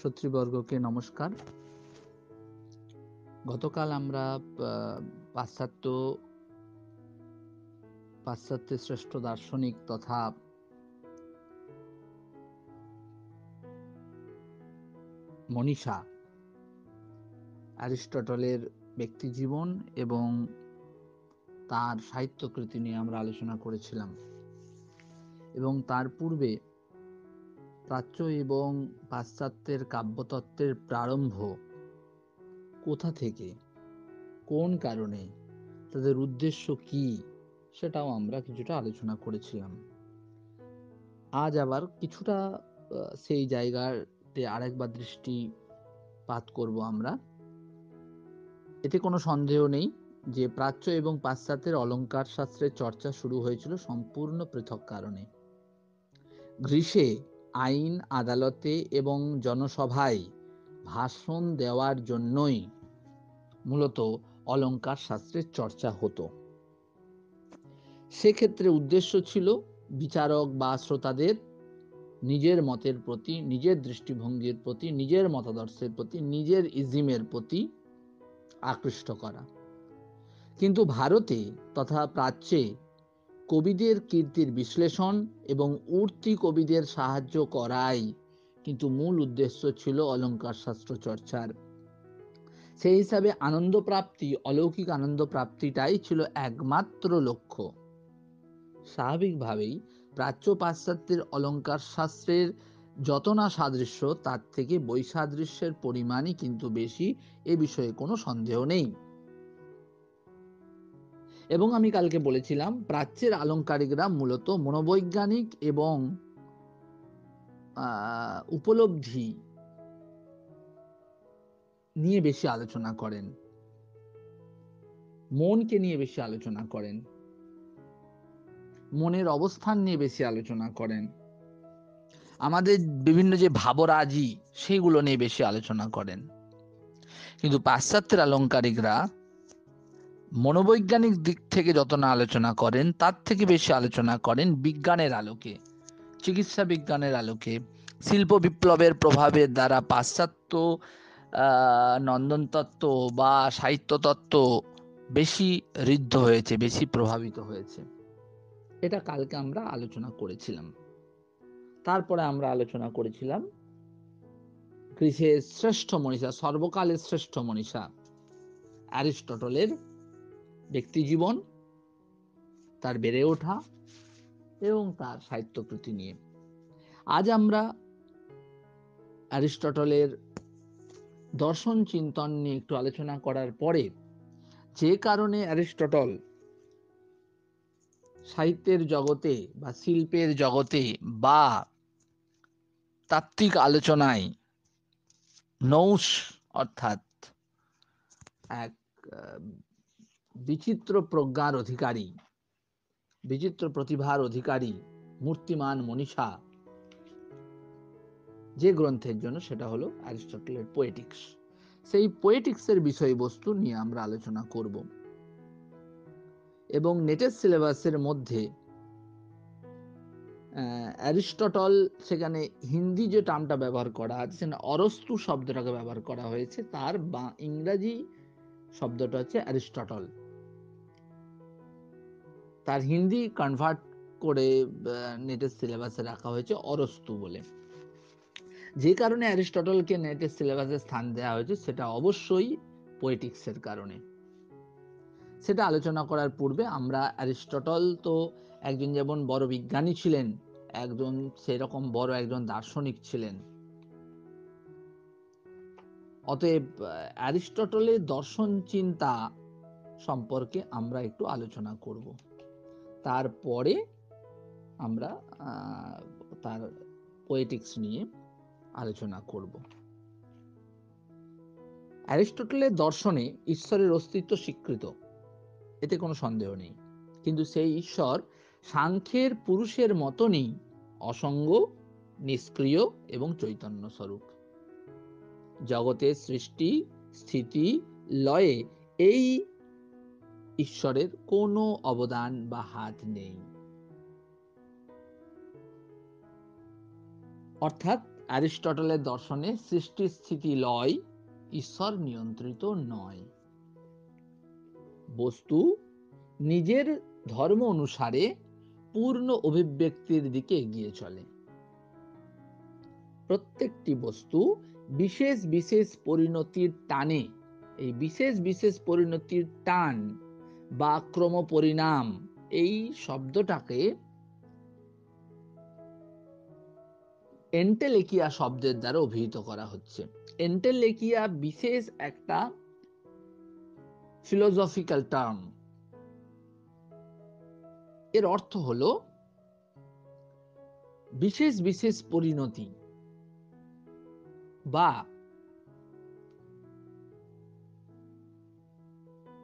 শ্রোতৃবর্গকে নমস্কার। গতকাল আমরা পাশ্চাত্যের শ্রেষ্ঠ দার্শনিক তথা মনীষা অ্যারিস্টটলের ব্যক্তিজীবন এবং তার সাহিত্যকৃতি নিয়ে আমরা আলোচনা করেছিলাম, এবং তার পূর্বে প্রাচ্য এবং পাশ্চাত্যের কাব্যতত্ত্বের প্রারম্ভ কোথা থেকে, কোন কারণে, তাদের উদ্দেশ্য কি, সেটাও আমরা কিছুটা আলোচনা করেছিলাম। আজ আবার কিছুটা সেই জায়গাতে আরেকবার দৃষ্টিপাত করব আমরা। এতে কোনো সন্দেহ নেই যে প্রাচ্য এবং পাশ্চাত্যের অলঙ্কার শাস্ত্রের চর্চা শুরু হয়েছিল সম্পূর্ণ পৃথক কারণে। গ্রীসে আইন আদালতে এবং জনসভায় ভাষণ দেওয়ার জন্যই মূলত অলঙ্কার শাস্ত্রের চর্চা হতো। সেক্ষেত্রে উদ্দেশ্য ছিল বিচারক বা শ্রোতাদের নিজের মতের প্রতি, নিজের দৃষ্টিভঙ্গির প্রতি, নিজের মতাদর্শের প্রতি, নিজের ইজিমের প্রতি আকৃষ্ট করা। কিন্তু ভারতে তথা প্রাচ্যে কবিদের কীর্তির বিশ্লেষণ এবং উঠতি কবিদের সাহায্য করাই কিন্তু মূল উদ্দেশ্য ছিল অলঙ্কার শাস্ত্র চর্চার। সেই হিসাবে আনন্দ প্রাপ্তি, অলৌকিক আনন্দ প্রাপ্তিটাই ছিল একমাত্র লক্ষ্য। স্বাভাবিকভাবেই প্রাচ্য পাশ্চাত্যের অলঙ্কার শাস্ত্রের যত না সাদৃশ্য, তার থেকে বৈসাদৃশ্যের পরিমাণই কিন্তু বেশি, এ বিষয়ে কোনো সন্দেহ নেই। এবং আমি কালকে বলেছিলাম, প্রাচ্যের আলংকারিকরা মূলত মনোবৈজ্ঞানিক এবং উপলব্ধি নিয়ে বেশি আলোচনা করেন, মনকে নিয়ে বেশি আলোচনা করেন, মনের অবস্থান নিয়ে বেশি আলোচনা করেন, আমাদের বিভিন্ন যে ভাবরাজি সেইগুলো নিয়ে বেশি আলোচনা করেন। কিন্তু পাশ্চাত্যের আলংকারিকরা মনোবৈজ্ঞানিক দিক থেকে যত না আলোচনা করেন, তার থেকে বেশি আলোচনা করেন বিজ্ঞানের আলোকে, চিকিৎসা বিজ্ঞানের আলোকে। শিল্প বিপ্লবের প্রভাবের দ্বারা পাশ্চাত্য নন্দনতত্ত্ব বা সাহিত্যতত্ত্ব বেশি ঋদ্ধ হয়েছে, বেশি প্রভাবিত হয়েছে। এটা কালকে আমরা আলোচনা করেছিলাম। তারপরে আমরা আলোচনা করেছিলাম গ্রীসের শ্রেষ্ঠ মনীষা, সর্বকালের শ্রেষ্ঠ মনীষা অ্যারিস্টটলের ব্যক্তিজীবন, তার বেড়ে ওঠা এবং তার সাহিত্যকৃতি নিয়ে। আজ আমরা অ্যারিস্টটলের দর্শন চিন্তন নিয়ে একটু আলোচনা করার পরে, যে কারণে অ্যারিস্টটল সাহিত্যের জগতে বা শিল্পের জগতে বা তাত্ত্বিক আলোচনায় নৌশ অর্থাৎ এক বিচিত্র প্রজ্ঞার অধিকারী, বিচিত্র প্রতিভার অধিকারী মূর্তিমান মনীষা যে গ্রন্থের জন্য, সেটা হলো অ্যারিস্টটলের পোয়েটিক্স। সেই পোয়েটিক্সের বিষয়বস্তু নিয়ে আমরা আলোচনা করব। এবং নেটের সিলেবাসের মধ্যে অ্যারিস্টটল, সেখানে হিন্দি যে টার্মটা ব্যবহার করা আছে সেখানে অরস্তু শব্দটাকে ব্যবহার করা হয়েছে, তার ইংরাজি শব্দটা হচ্ছে অ্যারিস্টটল। তার হিন্দি কনভার্ট করে নেটের সিলেবাসে রাখা হয়েছে অরস্তু বলে। যে কারণে অ্যারিস্টটলকে নেটের সিলেবাসে স্থান দেওয়া হয়েছে, সেটা অবশ্যই পোয়েটিক্সের কারণে। সেটা আলোচনা করার পূর্বে আমরা অ্যারিস্টটল তো একজন যেমন বড় বিজ্ঞানী ছিলেন, একজন সেরকম বড় একজন দার্শনিক ছিলেন। অতএব অ্যারিস্টটলের দর্শন চিন্তা সম্পর্কে আমরা একটু আলোচনা করব। তারপরে আমরা তার পোয়েটিক্স নিয়ে আলোচনা করব। অ্যারিস্টটলের দর্শনে ঈশ্বরের অস্তিত্ব স্বীকৃত, এতে কোনো সন্দেহ নেই। কিন্তু সেই ঈশ্বর সাংখ্যের পুরুষের মতনই অসঙ্গ, নিষ্ক্রিয় এবং চৈতন্য স্বরূপ। জগতের সৃষ্টি, স্থিতি, লয়ে এই ঈশ্বরের কোনো অবদান বা হাত নেই। অর্থাৎ অ্যারিস্টটলের দর্শনে সৃষ্টি স্থিতি লয় ঈশ্বর নিয়ন্ত্রিত নয়। বস্তু নিজের ধর্ম অনুসারে পূর্ণ অভিব্যক্তির দিকে এগিয়ে চলে। প্রত্যেকটি বস্তু বিশেষ বিশেষ পরিণতির টানে, এই বিশেষ বিশেষ পরিণতির টান বা ক্রমপরিণাম, এই শব্দটাকে এন্টেলেকিয়া শব্দের দ্বারা অভিহিত করা হচ্ছে। এন্টেলেকিয়া বিশেষ একটা ফিলোসফিক্যাল টার্ম। এর অর্থ হলো বিশেষ বিশেষ পরিণতি বা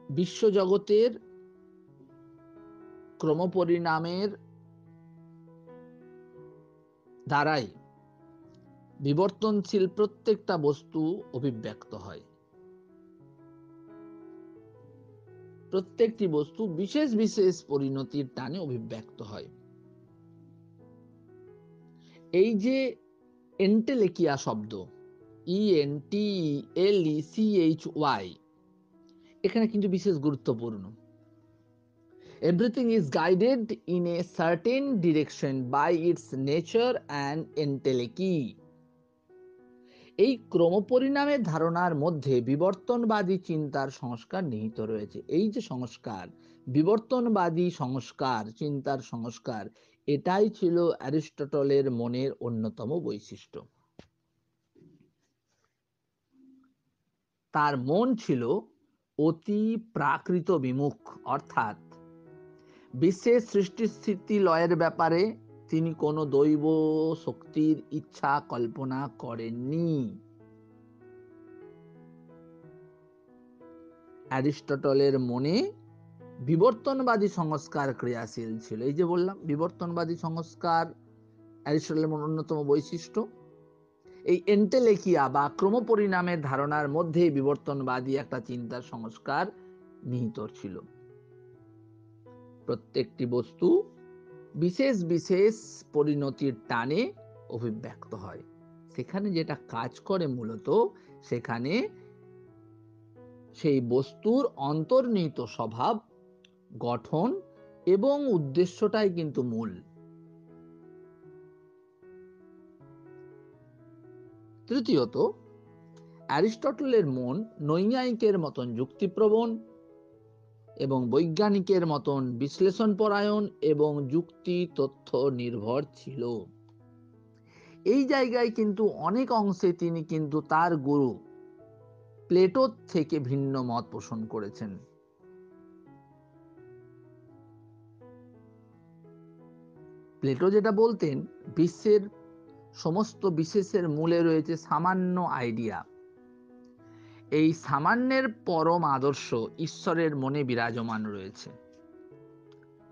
বিশ্বজগতের ক্রমপরিণামের দ্বারাই বিবর্তনশীল প্রত্যেকটা বস্তু অভিব্যক্ত হয়। প্রত্যেকটি বস্তু বিশেষ বিশেষ পরিণতির টানে অভিব্যক্ত হয়। এই যে এন্টেলেকিয়া শব্দ, ENTELECHY, এখানে কিন্তু বিশেষ গুরুত্বপূর্ণ। Everything is guided in a certain direction by its nature and entelechy. এই ক্রমপরিণামের ধারণার মধ্যে বিবর্তনবাদী চিন্তার সংস্কার নিহিত রয়েছে। এই যে সংস্কার, বিবর্তনবাদী সংস্কার, চিন্তার সংস্কার, এটাই ছিল অ্যারিস্টটলের মনের অন্যতম বৈশিষ্ট্য। তার মন ছিল অতি প্রাকৃত বিমুখ, অর্থাৎ বিশ্বের সৃষ্টি স্থিতি লয়ের ব্যাপারে তিনি কোনো দৈব শক্তির ইচ্ছা কল্পনা করেননি। অ্যারিস্টটলের মনে বিবর্তনবাদী সংস্কার ক্রিয়াশীল ছিল। এই যে বললাম, বিবর্তনবাদী সংস্কার অ্যারিস্টটলের অন্যতম বৈশিষ্ট্য। এই এন্টেলেকিয়া বা ক্রমপরিণামের ধারণার মধ্যে বিবর্তনবাদী একটা চিন্তার সংস্কার নিহিত ছিল। প্রত্যেকটি বস্তু বিশেষ বিশেষ পরিণতির টানে অভিব্যক্ত হয়। সেখানে যেটা কাজ করে মূলত, সেখানে সেই বস্তুর অন্তর্নিহিত স্বভাব, গঠন এবং উদ্দেশ্যটাই কিন্তু মূল। তৃতীয়ত, অ্যারিস্টটলের মন নৈয়ায়িকের মতন যুক্তিপ্রবণ এবং বৈজ্ঞানিকের মতন বিশ্লেষণপরায়ণ এবং যুক্তি তথ্য নির্ভর ছিল। এই জায়গায় কিন্তু অনেক অংশে তিনি কিন্তু তার গুরু প্লেটোর থেকে ভিন্ন মত পোষণ করেছেন। প্লেটো যেটা বলতেন, বিশ্বের সমস্ত বিশেষের মূলে রয়েছে সামান্য আইডিয়া। এই সামান্যের পরম আদর্শ ঈশ্বরের মনে বিরাজমান রয়েছে।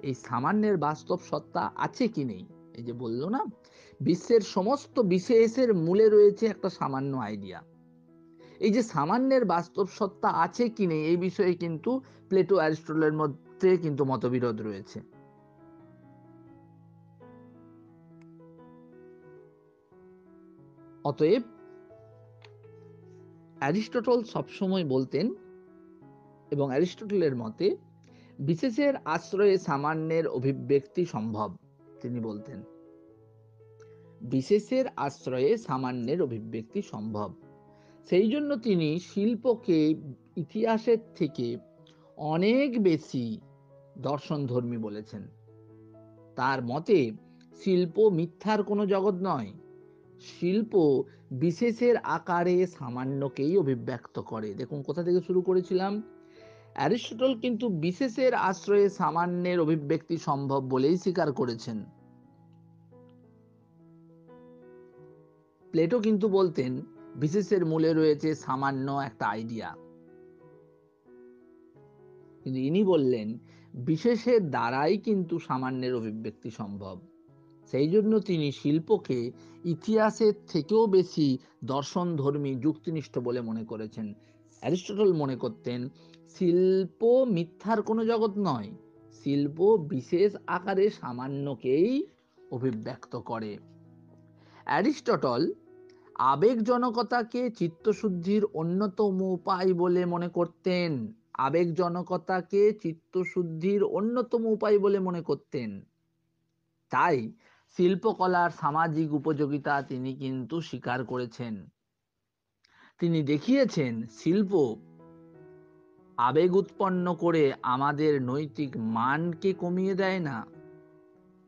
এই সামান্যের বাস্তব সত্তা আছে কি নেই, এই যে বললো না, বিশ্বের সমস্ত বিশেষের মূলে রয়েছে একটা সামান্য আইডিয়া। এই যে সামান্যের বাস্তব সত্তা আছে কি নেই, এই বিষয়ে কিন্তু প্লেটো অ্যারিস্টটলের মধ্যে কিন্তু মতবিরোধ রয়েছে। অতএব অ্যারিস্টটল সবসময় বলতেন, এবং অ্যারিস্টটলের মতে বিশেষের আশ্রয়ে সামান্যের অভিব্যক্তি সম্ভব। তিনি বলতেন বিশেষের আশ্রয়ে সামান্যের অভিব্যক্তি সম্ভব। সেই জন্য তিনি শিল্পকে ইতিহাসের থেকে অনেক বেশি দর্শনধর্মী বলেছেন। তার মতে শিল্প মিথ্যার কোনো জগৎ নয়, শিল্প বিশেষের আকারে সামান্যকেই অভিব্যক্ত করে। দেখুন কোথা থেকে শুরু করেছিলাম, অ্যারিস্টটল কিন্তু বিশেষের আশ্রয়ে সামান্যের অভিব্যক্তি সম্ভব বলেই স্বীকার করেছেন। প্লেটো কিন্তু বলতেন বিশেষের মূলে রয়েছে সামান্য একটা আইডিয়া, কিন্তু ইনি বললেন বিশেষের দ্বারাই কিন্তু সামান্যের অভিব্যক্তি সম্ভব। সেই জন্য তিনি শিল্পকে ইতিহাসের থেকেও বেশি দর্শনধর্মী, যুক্তিনিষ্ঠ বলে মনে করেছেন। অ্যারিস্টটল মনে করতেন শিল্প মিথ্যার কোনো জগৎ নয়, শিল্প বিশেষ আকারে সামান্যকেই অভিব্যক্ত করে। অ্যারিস্টটল আবেগজনকতাকে চিত্তশুদ্ধির অন্যতম উপায় বলে মনে করতেন। আবেগজনকতাকে চিত্তশুদ্ধির অন্যতম উপায় বলে মনে করতেন। তাই শিল্পকলার সামাজিক উপযোগিতা তিনি কিন্তু স্বীকার করেছেন। তিনি দেখিয়েছেন শিল্প আবেগ উৎপন্ন করে আমাদের নৈতিক মানকে কমিয়ে দেয় না,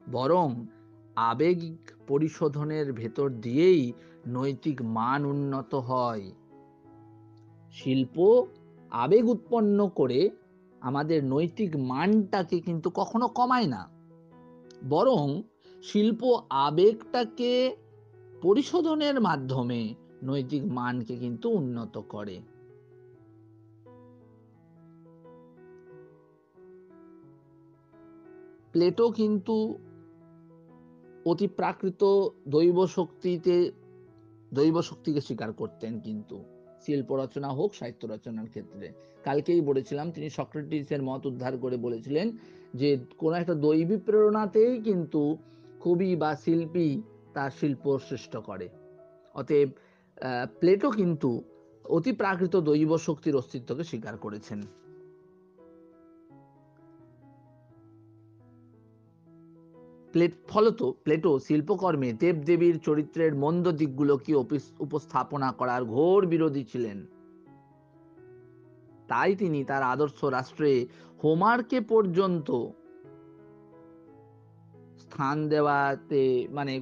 বরং আবেগিক পরিশোধনের ভেতর দিয়েই নৈতিক মান উন্নত হয়। শিল্প আবেগ উৎপন্ন করে আমাদের নৈতিক মানটাকে কিন্তু কখনো কমায় না, বরং শিল্প আবেগটাকে পরিশোধনের মাধ্যমে নৈতিক মানকে কিন্তু উন্নত করে। প্লেটো কিন্তু অতিপ্রাকৃত দৈব শক্তিকে স্বীকার করতেন, কিন্তু শিল্প রচনা হোক সাহিত্য রচনার ক্ষেত্রে। কালকেই বলেছিলাম তিনি সক্রেটিসের মত উদ্ধার করে বলেছিলেন যে কোন একটা দৈবী প্রেরণাতেই কিন্তু কবি বা শিল্পী তার শিল্প সৃষ্ট করে। অতএব প্লেটো কিন্তু অতিপ্রাকৃত দৈব শক্তির অস্তিত্বকে স্বীকার করেছেন। ফলত প্লেটো শিল্পকর্মে দেবদেবীর চরিত্রের মন্দ দিকগুলোকে উপস্থাপনা করার ঘোর বিরোধী ছিলেন। তাই তিনি তার আদর্শ রাষ্ট্রে হোমারকে পর্যন্ত স্থান দেওয়াতে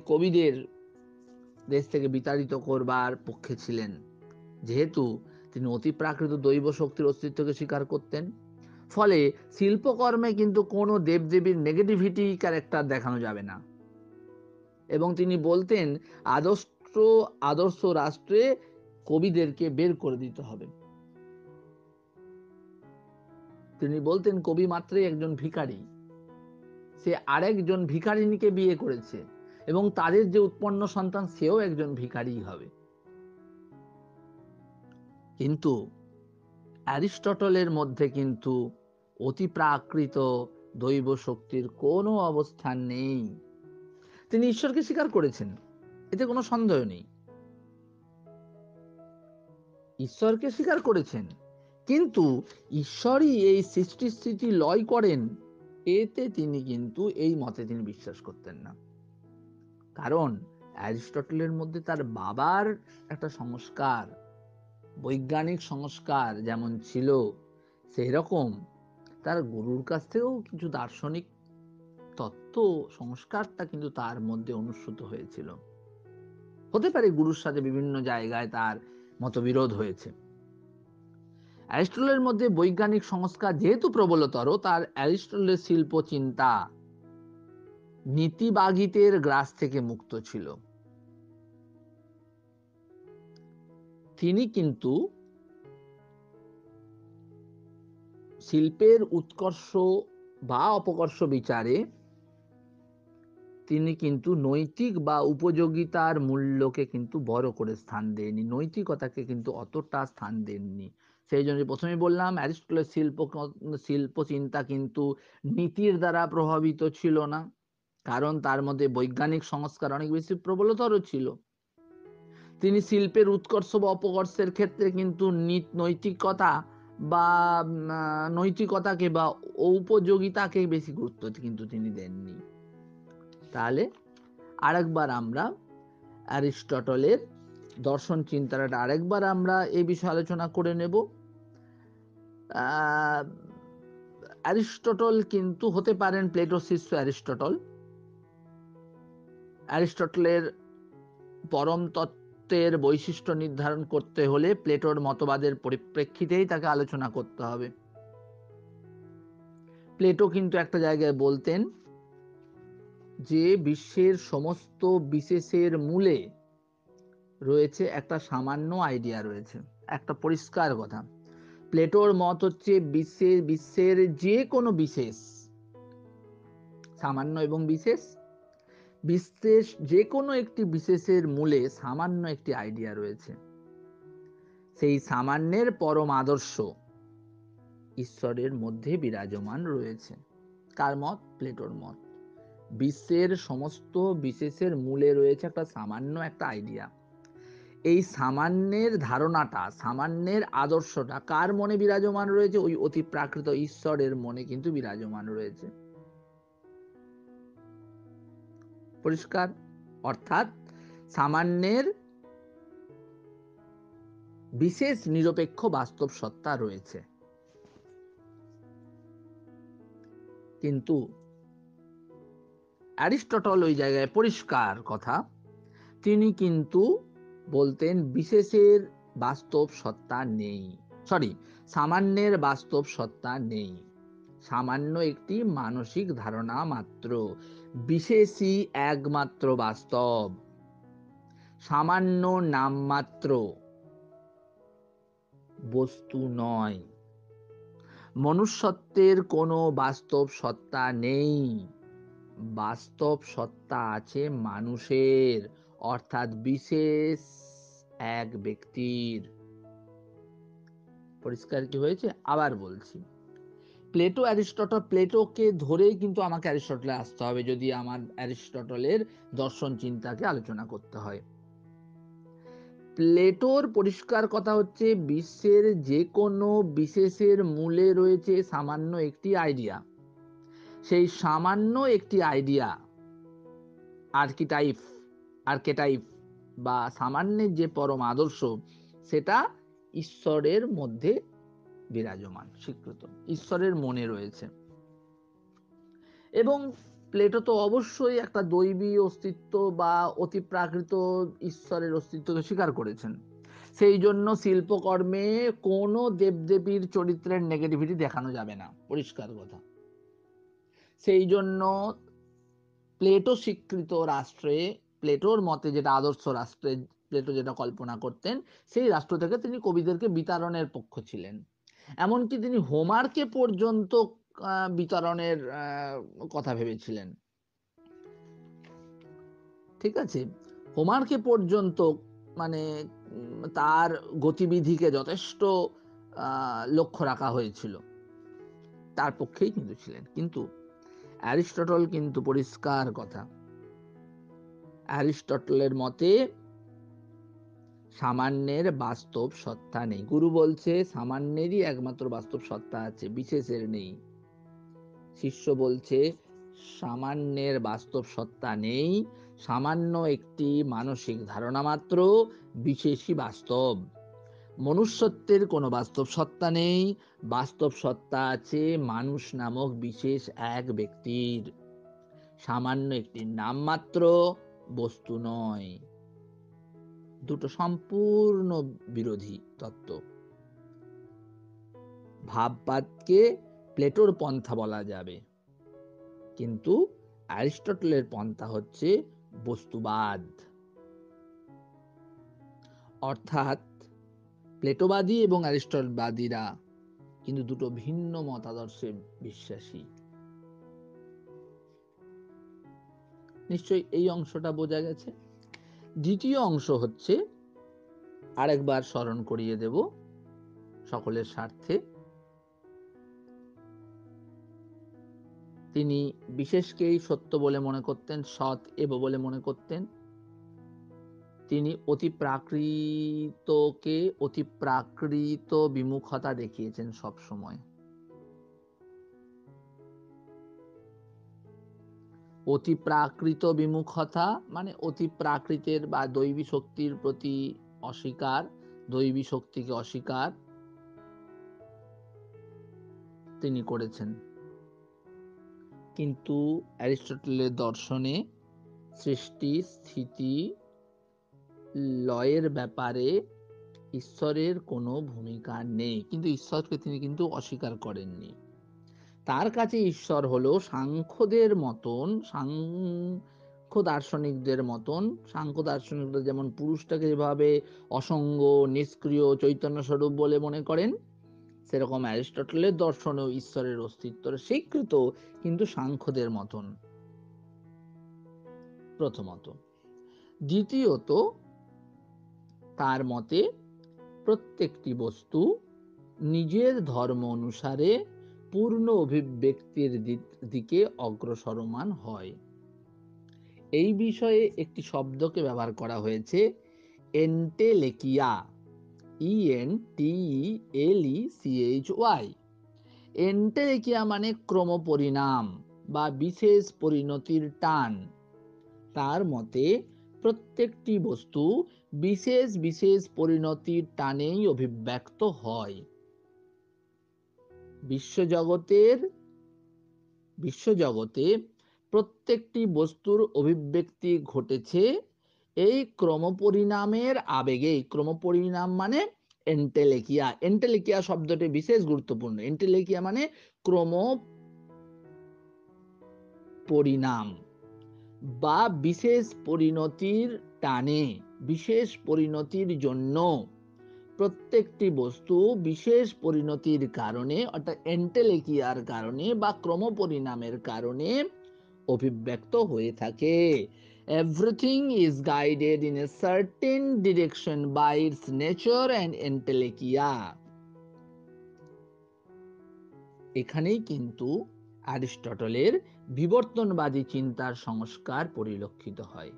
কবিদের দেশ থেকে বিতাড়িত করবার পক্ষে ছিলেন, যেহেতু তিনি অতিপ্রাকৃত দৈব শক্তির অস্তিত্বকে স্বীকার করতেন। ফলে শিল্পকর্মে কিন্তু কোনো দেবদেবীর নেগেটিভিটি ক্যারেক্টার দেখানো যাবে না, এবং তিনি বলতেন আদর্শ রাষ্ট্রে কবিদেরকে বের করে দিতে হবে। তিনি বলতেন কবি মাত্রই একজন ভিখারি, সে আরেকজন ভিখারিনীকে বিয়ে করেছে এবং তাদের যে উৎপন্ন সন্তান সেও একজন ভিখারি হবে। কিন্তু অ্যারিস্টটলের মধ্যে কিন্তু অতিপ্রাকৃত দৈব শক্তির কোনো অবস্থান নেই। তিনি ঈশ্বরকে স্বীকার করেছেন, এতে কোনো সন্দেহ নেই। ঈশ্বরকে স্বীকার করেছেন, কিন্তু ঈশ্বরই এই সৃষ্টি স্থিতি লয় করেন, এতে তিনি কিন্তু এই মতে তিনি বিশ্বাস করতেন না। কারণ অ্যারিস্টটলের মধ্যে তার বাবার একটা সংস্কার, বৈজ্ঞানিক সংস্কার যেমন ছিল, সেই রকম তার গুরুর কাছ থেকেও কিছু দার্শনিক তত্ত্ব সংস্কারটা কিন্তু তার মধ্যে অনুস্যূত হয়েছিল। হতে পারে গুরুর সাথে বিভিন্ন জায়গায় তার মতবিরোধ হয়েছে। অ্যারিস্টটলের মধ্যে বৈজ্ঞানিক সংস্কার যেহেতু প্রবলতর, তার অ্যারিস্টটলের শিল্প চিন্তা নীতিবাগীতের গ্রাস থেকে মুক্ত ছিল। তিনি কিন্তু শিল্পের উৎকর্ষ বা অপকর্ষ বিচারে তিনি কিন্তু নৈতিক বা উপযোগিতার মূল্যকে কিন্তু বড় করে স্থান দেননি, নৈতিকতাকে কিন্তু অতটা স্থান দেননি। সেই জন্য প্রথমে বললাম অ্যারিস্টটলের শিল্প চিন্তা কিন্তু নীতির দ্বারা প্রভাবিত ছিল না, কারণ তার মধ্যে বৈজ্ঞানিক সংস্কার অনেক বেশি প্রবলতর ছিল। তিনি শিল্পের উৎকর্ষ বা অপকর্ষের ক্ষেত্রে কিন্তু নৈতিকতাকে বা উপযোগিতাকে বেশি গুরুত্ব কিন্তু তিনি দেননি। তাহলে আরেকবার আমরা অ্যারিস্টটলের দর্শন চিন্তাটা আরেকবার আমরা এই বিষয়ে আলোচনা করে নেব। অ্যারিস্টটল কিন্তু হতে পারেন প্লেটোর শিষ্য অ্যারিস্টটলের পরম তত্ত্বের বৈশিষ্ট্য নির্ধারণ করতে হলে প্লেটোর মতবাদের পরিপ্রেক্ষিতেই তাকে আলোচনা করতে হবে। প্লেটো কিন্তু একটা জায়গায় বলতেন যে বিশ্বের সমস্ত বিশেষের মূলে রয়েছে একটা সামান্য আইডিয়া রয়েছে, একটা পরিষ্কার কথা। প্লেটোর মত হচ্ছে বিশ্বের যে কোনো বিশেষ, সামান্য এবং বিশেষ, বিশ্বের যে কোনো একটি বিশেষের মূলে সামান্য একটি আইডিয়া রয়েছে। সেই সামান্যের পরম আদর্শ ঈশ্বরের মধ্যে বিরাজমান রয়েছে। কার মত? প্লেটোর মত। বিশ্বের সমস্ত বিশেষের মূলে রয়েছে একটা সামান্য একটা আইডিয়া। এই সামান্যের ধারণাটা, সামান্যের আদর্শটা কার মনে বিরাজমান রয়েছে? ওই অতি প্রাকৃত ঈশ্বরের মনে কিন্তু বিরাজমান রয়েছে। পরিষ্কার? অর্থাৎ সামান্যের বিশেষ নিরপেক্ষ বাস্তব সত্তা রয়েছে। কিন্তু অ্যারিস্টটল ওই জায়গায় পরিষ্কার কথা, তিনি কিন্তু বলতেন বিশেষের বাস্তব সত্তা নেই, সামান্যের বাস্তব সত্তা নেই, সামান্য একটি মানসিক ধারণা মাত্র, বিশেষই একমাত্র বাস্তব, সামান্য নামমাত্র বস্তু নয়। মনুষ্যত্বের কোনো বাস্তব সত্তা নেই, বাস্তব সত্তা আছে মানুষের, অর্থাৎ বিশেষ এক ব্যক্তির। পরিষ্কার কি হয়েছে? আবার বলছি, প্লেটোকে ধরেই কিন্তু আমাকে অ্যারিস্টটলে আসতে হবে যদি আমার অ্যারিস্টটলের দর্শন চিন্তাকে আলোচনা করতে হয়। প্লেটোর পরিষ্কার কথা হচ্ছে, বিশ্বের যে কোনো বিশেষের মূলে রয়েছে সামান্য একটি আইডিয়া। সেই সামান্য একটি আইডিয়া, আর্কেটাইপ বা সামান্যের যে পরম আদর্শ, সেটা ঈশ্বরের মধ্যে বিরাজমান, স্বীকৃত, ঈশ্বরের মনে রয়েছে। এবং প্লেটো তো অবশ্যই একটা দৈবী অস্তিত্ব বা অতি প্রাকৃত ঈশ্বরের অস্তিত্বকে স্বীকার করেছেন। সেই জন্য শিল্পকর্মে কোনো দেবদেবীর চরিত্রের নেগেটিভিটি দেখানো যাবে না, পরিষ্কার কথা। সেই জন্য প্লেটো স্বীকৃত রাষ্ট্রে, প্লেটোর মতে যেটা আদর্শ রাষ্ট্রে প্লেটো যেটা কল্পনা করতেন, সেই রাষ্ট্র থেকে তিনি কবিদেরকে বিতরণের পক্ষ ছিলেন। এমনকি তিনি হোমারকে পর্যন্ত বিতরণের কথা ভেবেছিলেন। ঠিক আছে, হোমারকে পর্যন্ত, মানে তার গতিবিধিকে যথেষ্ট লক্ষ্য রাখা হয়েছিল, তার পক্ষেই কিন্তু ছিলেন। কিন্তু অ্যারিস্টটল কিন্তু পরিষ্কার কথা, অ্যারিস্টটলের মতে সামান্যের বাস্তব সত্তা নেই। গুরু বলছে সামান্যেরই একমাত্র বাস্তব সত্তা আছে, বিশেষের নেই। শিষ্য বলছে সামান্যের বাস্তব সত্তা নেই, সামান্য একটি মানসিক ধারণা মাত্র, বিশেষই বাস্তব। মনুষ্যত্বের কোনো বাস্তব সত্তা নেই, বাস্তব সত্তা আছে মানুষ নামক বিশেষ এক ব্যক্তির, সামান্য একটি নামমাত্র বস্তু নয়। দুটো সম্পূর্ণ বিরোধী তত্ত্ব। ভাববাদকে প্লেটোর পন্থা বলা যাবে, কিন্তু অ্যারিস্টটলের পন্থা হচ্ছে বস্তুবাদ। অর্থাৎ প্লেটোবাদী এবং অ্যারিস্টটলবাদীরা কিন্তু দুটো ভিন্ন মতাদর্শে বিশ্বাসী। নিশ্চয়ই এই অংশটা বোঝা গেছে। দ্বিতীয় অংশ হচ্ছে, আরেকবার স্মরণ করিয়ে দেব সকলের স্বার্থে, তিনি বিশেষকেই সত্য বলে মনে করতেন, সৎ এব বলে মনে করতেন। তিনি অতি প্রাকৃত বিমুখতা দেখিয়েছেন সব সময়। অতি প্রাকৃত বিমুখতা মানে অতি প্রাকৃতের বা দৈবী শক্তির প্রতি অস্বীকার, দৈবী শক্তিকে অস্বীকার তিনি করেছেন। কিন্তু অ্যারিস্টটলের দর্শনে সৃষ্টি, স্থিতি, লয়ের ব্যাপারে ঈশ্বরের কোনো ভূমিকা নেই, কিন্তু ঈশ্বরকে তিনি কিন্তু অস্বীকার করেননি। তার কাছে ঈশ্বর হলো সাংখ্যদের মতন, সাংখ্য দার্শনিকরা যেমন পুরুষটাকে যেভাবে অসঙ্গ, নিষ্ক্রিয়, চৈতন্য স্বরূপ বলে মনে করেন, সেরকম অ্যারিস্টটলের দর্শনেও ঈশ্বরের অস্তিত্ব স্বীকৃত, কিন্তু সাংখ্যদের মতন, প্রথমত। দ্বিতীয়ত, তার মতে প্রত্যেকটি বস্তু নিজের ধর্ম অনুসারে পূর্ণ অভিব্যক্তির দিকে অগ্রসরমান হয়। এই বিষয়ে একটি শব্দকে ব্যবহার করা হয়েছে, এন্টেলেকিয়া, ENTELECHY। এন্টেলেকিয়া মানে ক্রমপরিণাম বা বিশেষ পরিণতির টান। তার মতে প্রত্যেকটি বস্তু বিশেষ বিশেষ পরিণতির টানেই অভিব্যক্ত হয়। বিশ্বজগতে প্রত্যেকটি বস্তুর অভিব্যক্তি ঘটেছে এই ক্রমপরিণামের আবেগে। ক্রমপরিণাম মানে এন্টেলেকিয়া। এন্টেলেকিয়া শব্দটি বিশেষ গুরুত্বপূর্ণ। এন্টেলেকিয়া মানে ক্রম পরিণাম বা বিশেষ পরিণতির টানে, বিশেষ পরিণতির জন্য প্রত্যেকটি বস্তু বিশেষ পরিণতির কারণে অর্থাৎ এন্টেলেকিয়ার কারণে বা ক্রমপরিণামের কারণে অভিব্যক্ত হয়ে থাকে। Everything is guided in a certain direction by its nature and entelekia। এখানেই কিন্তু অ্যারিস্টটলের বিবর্তনবাদী চিন্তার সংস্কার পরিলক্ষিত হয়।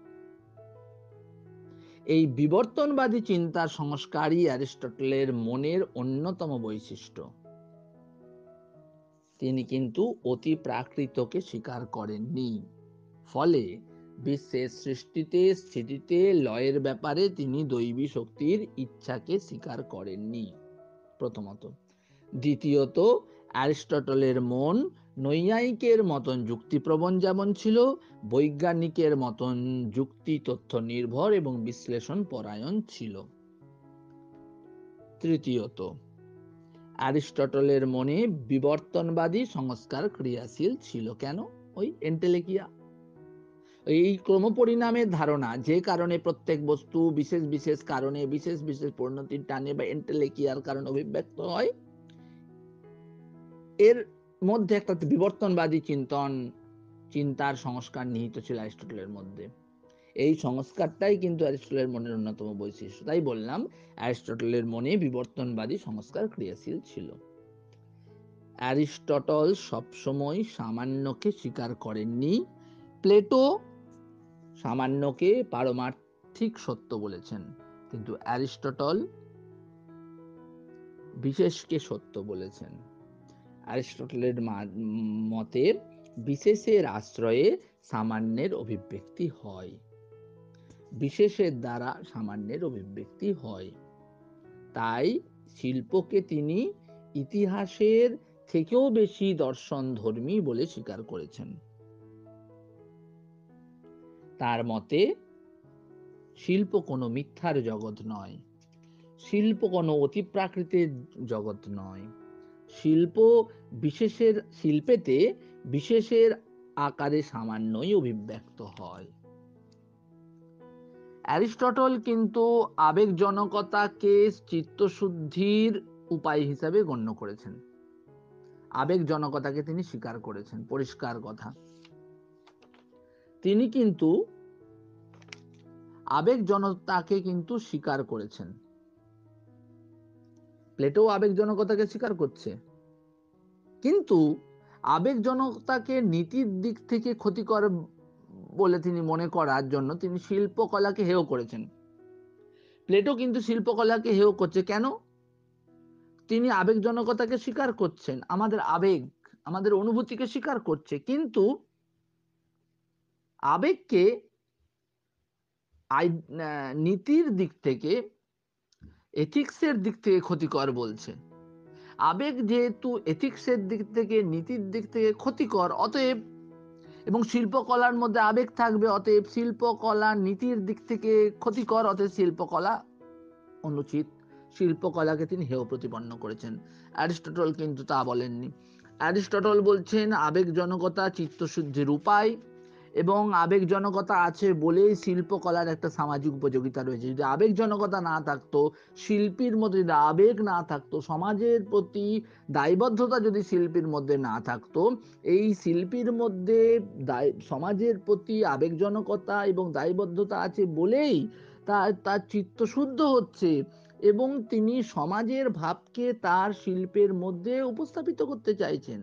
এই বিবর্তনবাদী চিন্তার সংস্কারই অ্যারিস্টটলের মনের অন্যতম বৈশিষ্ট্য। তিনি কিন্তু অতি প্রাকৃতকে স্বীকার করেননি। ফলে বিশ্বের সৃষ্টিতে, স্থিতিতে, লয়ের ব্যাপারে তিনি দৈবী শক্তির ইচ্ছাকে স্বীকার করেননি প্রথমত। দ্বিতীয়ত, অ্যারিস্টটলের মন নৈয়ায়িকের মতন যুক্তিপ্রবণ যেমন ছিল, বৈজ্ঞানিকের মতন যুক্তি তথ্য নির্ভর এবং বিশ্লেষণ পরায়ণ ছিল। তৃতীয়ত, অ্যারিস্টটলের মনে বিবর্তনবাদী সংস্কার ক্রিয়াশীল ছিল। কেন? ওই এন্টেলেকিয়া, এই ক্রমপরিণামের ধারণা, যে কারণে প্রত্যেক বস্তু বিশেষ বিশেষ কারণে বিশেষ বিশেষ পরিণতির টানে বা এন্টেলেকিয়ার কারণে অভিব্যক্ত হয়, এর মধ্যে একটা বিবর্তনবাদী চিন্তার সংস্কার নিহিত ছিল অ্যারিস্টটলের মধ্যে। এই সংস্কারটাই কিন্তু অ্যারিস্টটলের মনের অন্যতম বৈশিষ্ট্য। তাই বললাম অ্যারিস্টটলের মনে বিবর্তনবাদী সংস্কার ক্রিয়াশীল ছিল। অ্যারিস্টটল সবসময় সামান্যকে স্বীকার করেননি। প্লেটো সামান্যকে পারমার্থিক সত্য বলেছেন, কিন্তু অ্যারিস্টটল বিশেষকে সত্য বলেছেন। অ্যারিস্টটলের মতে বিশেষের আশ্রয়ে সামান্যের অভিব্যক্তি হয়, বিশেষের দ্বারা সামান্যের অভিব্যক্তি হয়। তাই শিল্পকে তিনি ইতিহাসের থেকেও বেশি দর্শনধর্মী বলে স্বীকার করেছেন। তার মতে শিল্প কোনো মিথ্যার জগৎ নয়, শিল্প কোনো অতিপ্রাকৃতের জগৎ নয়। শিল্পেতে বিশেষের আকারে সামান্যই অভিব্যক্ত হয়। অ্যারিস্টটল কিন্তু আবেগজনকতাকে চিত্তশুদ্ধির উপায় হিসাবে গণ্য করেছেন। আবেগজনকতাকে তিনি স্বীকার করেছেন, পরিষ্কার কথা। তিনি কিন্তু আবেগজনতাকে কিন্তু স্বীকার করেছেন। প্লেটো আবেগজনকতাকে স্বীকার করছে, কিন্তু আবেগজনকতাকে নীতির দিক থেকে ক্ষতিকর বলে তিনি মনে করার জন্য তিনি শিল্পকলাকে হেয় করেছেন। প্লেটো কিন্তু শিল্পকলাকে হেয় করছে কেন? তিনি আবেগজনকতাকে স্বীকার করছেন, আমাদের আবেগ, আমাদের অনুভূতিকে স্বীকার করছে, কিন্তু আবেগকে নীতির দিক থেকে, এথিক্সের দিক থেকে ক্ষতিকর বলছে। আবেগ যেহেতু এথিক্সের দিক থেকে, নীতির দিক থেকে ক্ষতিকর, অতএব, এবং শিল্পকলার মধ্যে আবেগ থাকবে, অতএব শিল্পকলা নীতির দিক থেকে ক্ষতিকর, অতএব শিল্পকলা অনুচিত। শিল্পকলাকে তিনি হেয় প্রতিপন্ন করেছেন। অ্যারিস্টটল কিন্তু তা বলেননি। অ্যারিস্টটল বলছেন আবেগজনকতা চিত্তশুদ্ধির উপায়, এবং আবেগজনকতা আছে বলেই শিল্পকলার একটা সামাজিক উপযোগিতা রয়েছে। যদি আবেগজনকতা না থাকতো, শিল্পীর মধ্যে যদি আবেগ না থাকতো, সমাজের প্রতি দায়বদ্ধতা যদি শিল্পীর মধ্যে না থাকতো, এই শিল্পীর মধ্যে সমাজের প্রতি আবেগজনকতা এবং দায়বদ্ধতা আছে বলেই তার চিত্তশুদ্ধ হচ্ছে এবং তিনি সমাজের ভাবকে তার শিল্পের মধ্যে উপস্থাপিত করতে চাইছেন।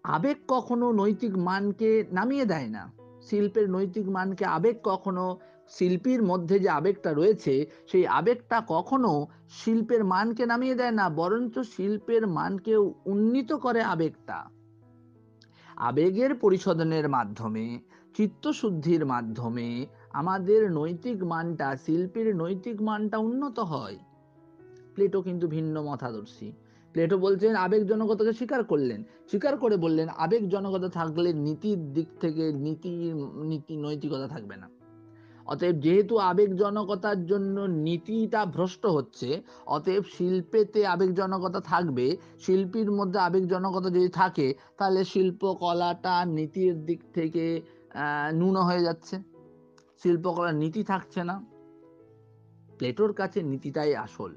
আবেগ কখনো নৈতিক মানকে নামিয়ে দেয় না, শিল্পের নৈতিক মানকে আবেগ কখনো শিল্পীর মধ্যে যে আবেগটা রয়েছে, সেই আবেগটা কখনো শিল্পের মানকে নামিয়ে দেয় না, বরঞ্চ শিল্পের মানকে উন্নীত করে আবেগটা। আবেগের পরিশোধনের মাধ্যমে, চিত্তশুদ্ধির মাধ্যমে আমাদের নৈতিক মানটা, শিল্পীর নৈতিক মানটা উন্নত হয়। প্লেটো কিন্তু ভিন্ন মতাদর্শী। প্লেটো বলছেন আবেগজনকতাকে স্বীকার করলেন। স্বীকার করে বললেন আবেগজনকতা থাকলে নীতির দিক থেকে নৈতিকতা থাকবে না। অতএব যেহেতু আবেগজনকতার জন্য নীতিটা ভ্রষ্ট হচ্ছে, অতএব শিল্পেতে আবেগজনকতা থাকবে। শিল্পীর মধ্যে আবেগজনকতা যদি থাকে, তাহলে শিল্পকলাটা নীতির দিক থেকে ন্যূন হয়ে যাচ্ছে। শিল্পকলার নীতি থাকছে না। প্লেটোর কাছে নীতিটাই আসল,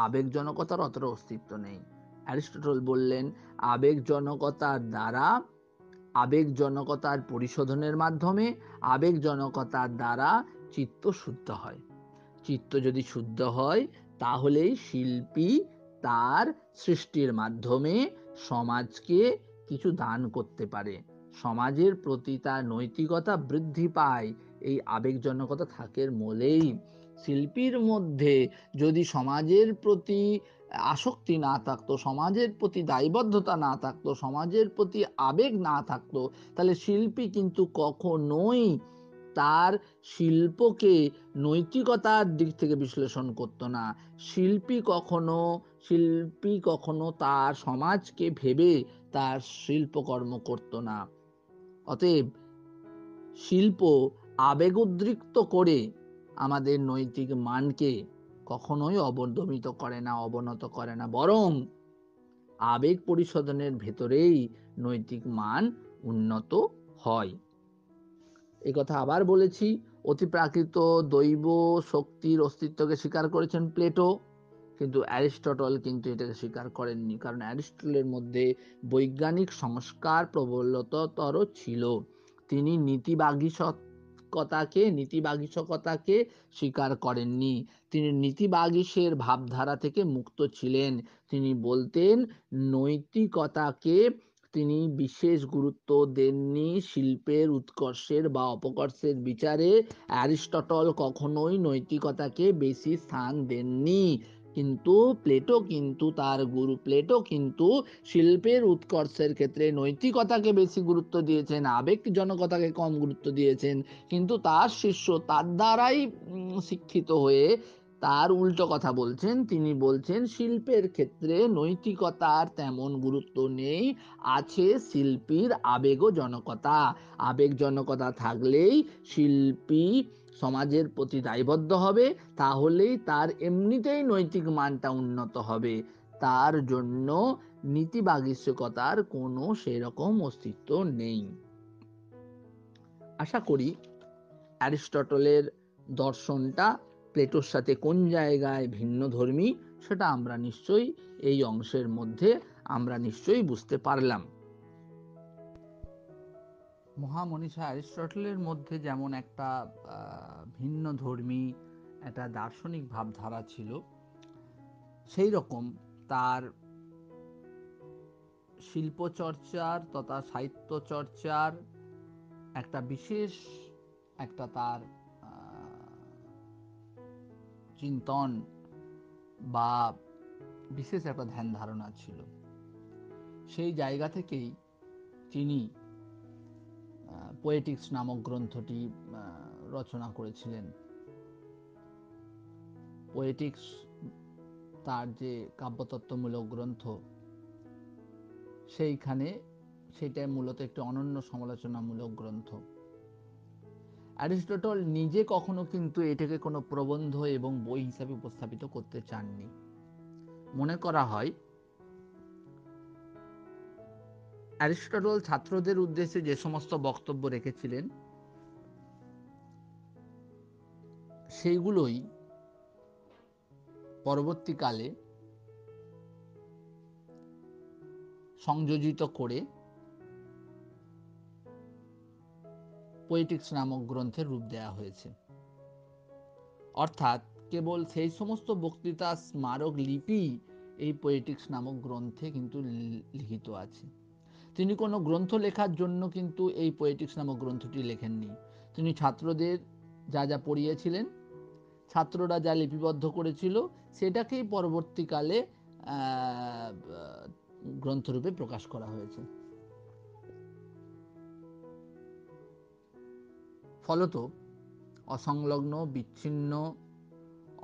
আবেগজনকতার অতটা অস্তিত্ব নেই। অ্যারিস্টটল বললেন আবেগজনকতার দ্বারা, আবেগজনকতার পরিশোধনের মাধ্যমে, আবেগজনকতার দ্বারা চিত্ত শুদ্ধ হয়। চিত্ত যদি শুদ্ধ হয়, তাহলেই শিল্পী তার সৃষ্টির মাধ্যমে সমাজকে কিছু দান করতে পারে, সমাজের প্রতি তার নৈতিকতা বৃদ্ধি পায়। এই আবেগজনকতা থাকে বলেই শিল্পীর মধ্যে যদি সমাজের প্রতি আসক্তি না থাকতো, সমাজের প্রতি দায়বদ্ধতা না থাকতো, সমাজের প্রতি আবেগ না থাকতো, তাহলে শিল্পী কিন্তু কখনোই তার শিল্পকে নৈতিকতার দিক থেকে বিশ্লেষণ করতো না। শিল্পী কখনো তার সমাজকে ভেবে তার শিল্পকর্ম করতো না। অতএব শিল্প আবেগ উদ্রিক্ত করে আমাদের নৈতিক মানকে কখনোই অবদমিত করে না, অবনত করে না, বরং আবেগ পরিশোধনের ভেতরেই নৈতিক মান উন্নত হয়। এই কথা আবার বলেছি, অতিপ্রাকৃত দৈব শক্তির অস্তিত্বকে স্বীকার করেছেন প্লেটো, কিন্তু অ্যারিস্টটল কিন্তু এটাকে স্বীকার করেননি। কারণ অ্যারিস্টটলের মধ্যে বৈজ্ঞানিক সংস্কার প্রবলতর ছিল। তিনি নীতিবাগীশকতাকে স্বীকার করেননি। তিনি নীতিবাগীশের ভাবধারা থেকে মুক্ত ছিলেন। তিনি বলতেন নৈতিকতাকে তিনি বিশেষ গুরুত্ব দেননি শিল্পের উৎকর্ষের বা অপকর্ষের বিচারে। অ্যারিস্টটল কখনোই নৈতিকতাকে বেশি স্থান দেননি, কিন্তু প্লেটো কিন্তু শিল্পের উৎকর্ষের ক্ষেত্রে নৈতিকতাকে বেশি গুরুত্ব দিয়েছেন, আবেগজনকতাকে কম গুরুত্ব দিয়েছেন। কিন্তু তার শিষ্য তার দ্বারাই শিক্ষিত হয়ে তার উল্টো কথা বলছেন। তিনি বলছেন শিল্পের ক্ষেত্রে নৈতিকতার তেমন গুরুত্ব নেই, আছে শিল্পীর আবেগজনকতা। আবেগজনকতা থাকলেই শিল্পী সমাজের প্রতি দায়বদ্ধ হবে, তাহলেই তার এমনিতেই নৈতিক মানটা উন্নত হবে। তার জন্য নীতিবাগীশকতার কোনো সেরকম অস্তিত্ব নেই। আশা করি অ্যারিস্টটলের দর্শনটা প্লেটোর সাথে কোন জায়গায় ভিন্নধর্মী সেটা আমরা নিশ্চয়ই এই অংশের মধ্যে নিশ্চয়ই বুঝতে পারলাম। মহামনীষা অ্যারিস্টটলের মধ্যে যেমন একটা ভিন্নধর্মী একটা দার্শনিক ভাবধারা ছিল, সেই রকম তার শিল্পচর্চার তথা সাহিত্য চর্চার একটা বিশেষ একটা তার চিন্তন বা বিশেষ একটা ধ্যান ধারণা ছিল। সেই জায়গা থেকেই তিনি পোয়েটিক্স নামক গ্রন্থটি রচনা করেছিলেন। পোয়েটিক্স তার যে কাব্যতত্ত্বমূলক গ্রন্থ, সেইটা মূলত একটি অনন্য সমালোচনামূলক গ্রন্থ। অ্যারিস্টটল নিজে কখনো কিন্তু এটাকে কোনো প্রবন্ধ এবং বই হিসাবে উপস্থাপিত করতে চাননি। মনে করা হয় অ্যারিস্টটল ছাত্রদের উদ্দেশ্যে যে সমস্ত বক্তব্য রেখেছিলেন, সেইগুলোই পরবর্তীকালে সংযোজিত করে পোয়েটিক্স নামক গ্রন্থের রূপ দেওয়া হয়েছে। অর্থাৎ কেবল সেই সমস্ত বক্তৃতা স্মারক লিপি এই পোয়েটিক্স নামক গ্রন্থে কিন্তু লিখিত আছে। তিনি কোনো গ্রন্থ লেখার জন্য কিন্তু এই পোয়েটিক্স নামক গ্রন্থটি লেখেননি। তিনি ছাত্রদের যা যা পড়িয়েছিলেন, ছাত্ররা যা লিপিবদ্ধ করেছিল, সেটাকেই পরবর্তীকালে গ্রন্থরূপে প্রকাশ করা হয়েছে। ফলত অসংলগ্ন, বিচ্ছিন্ন,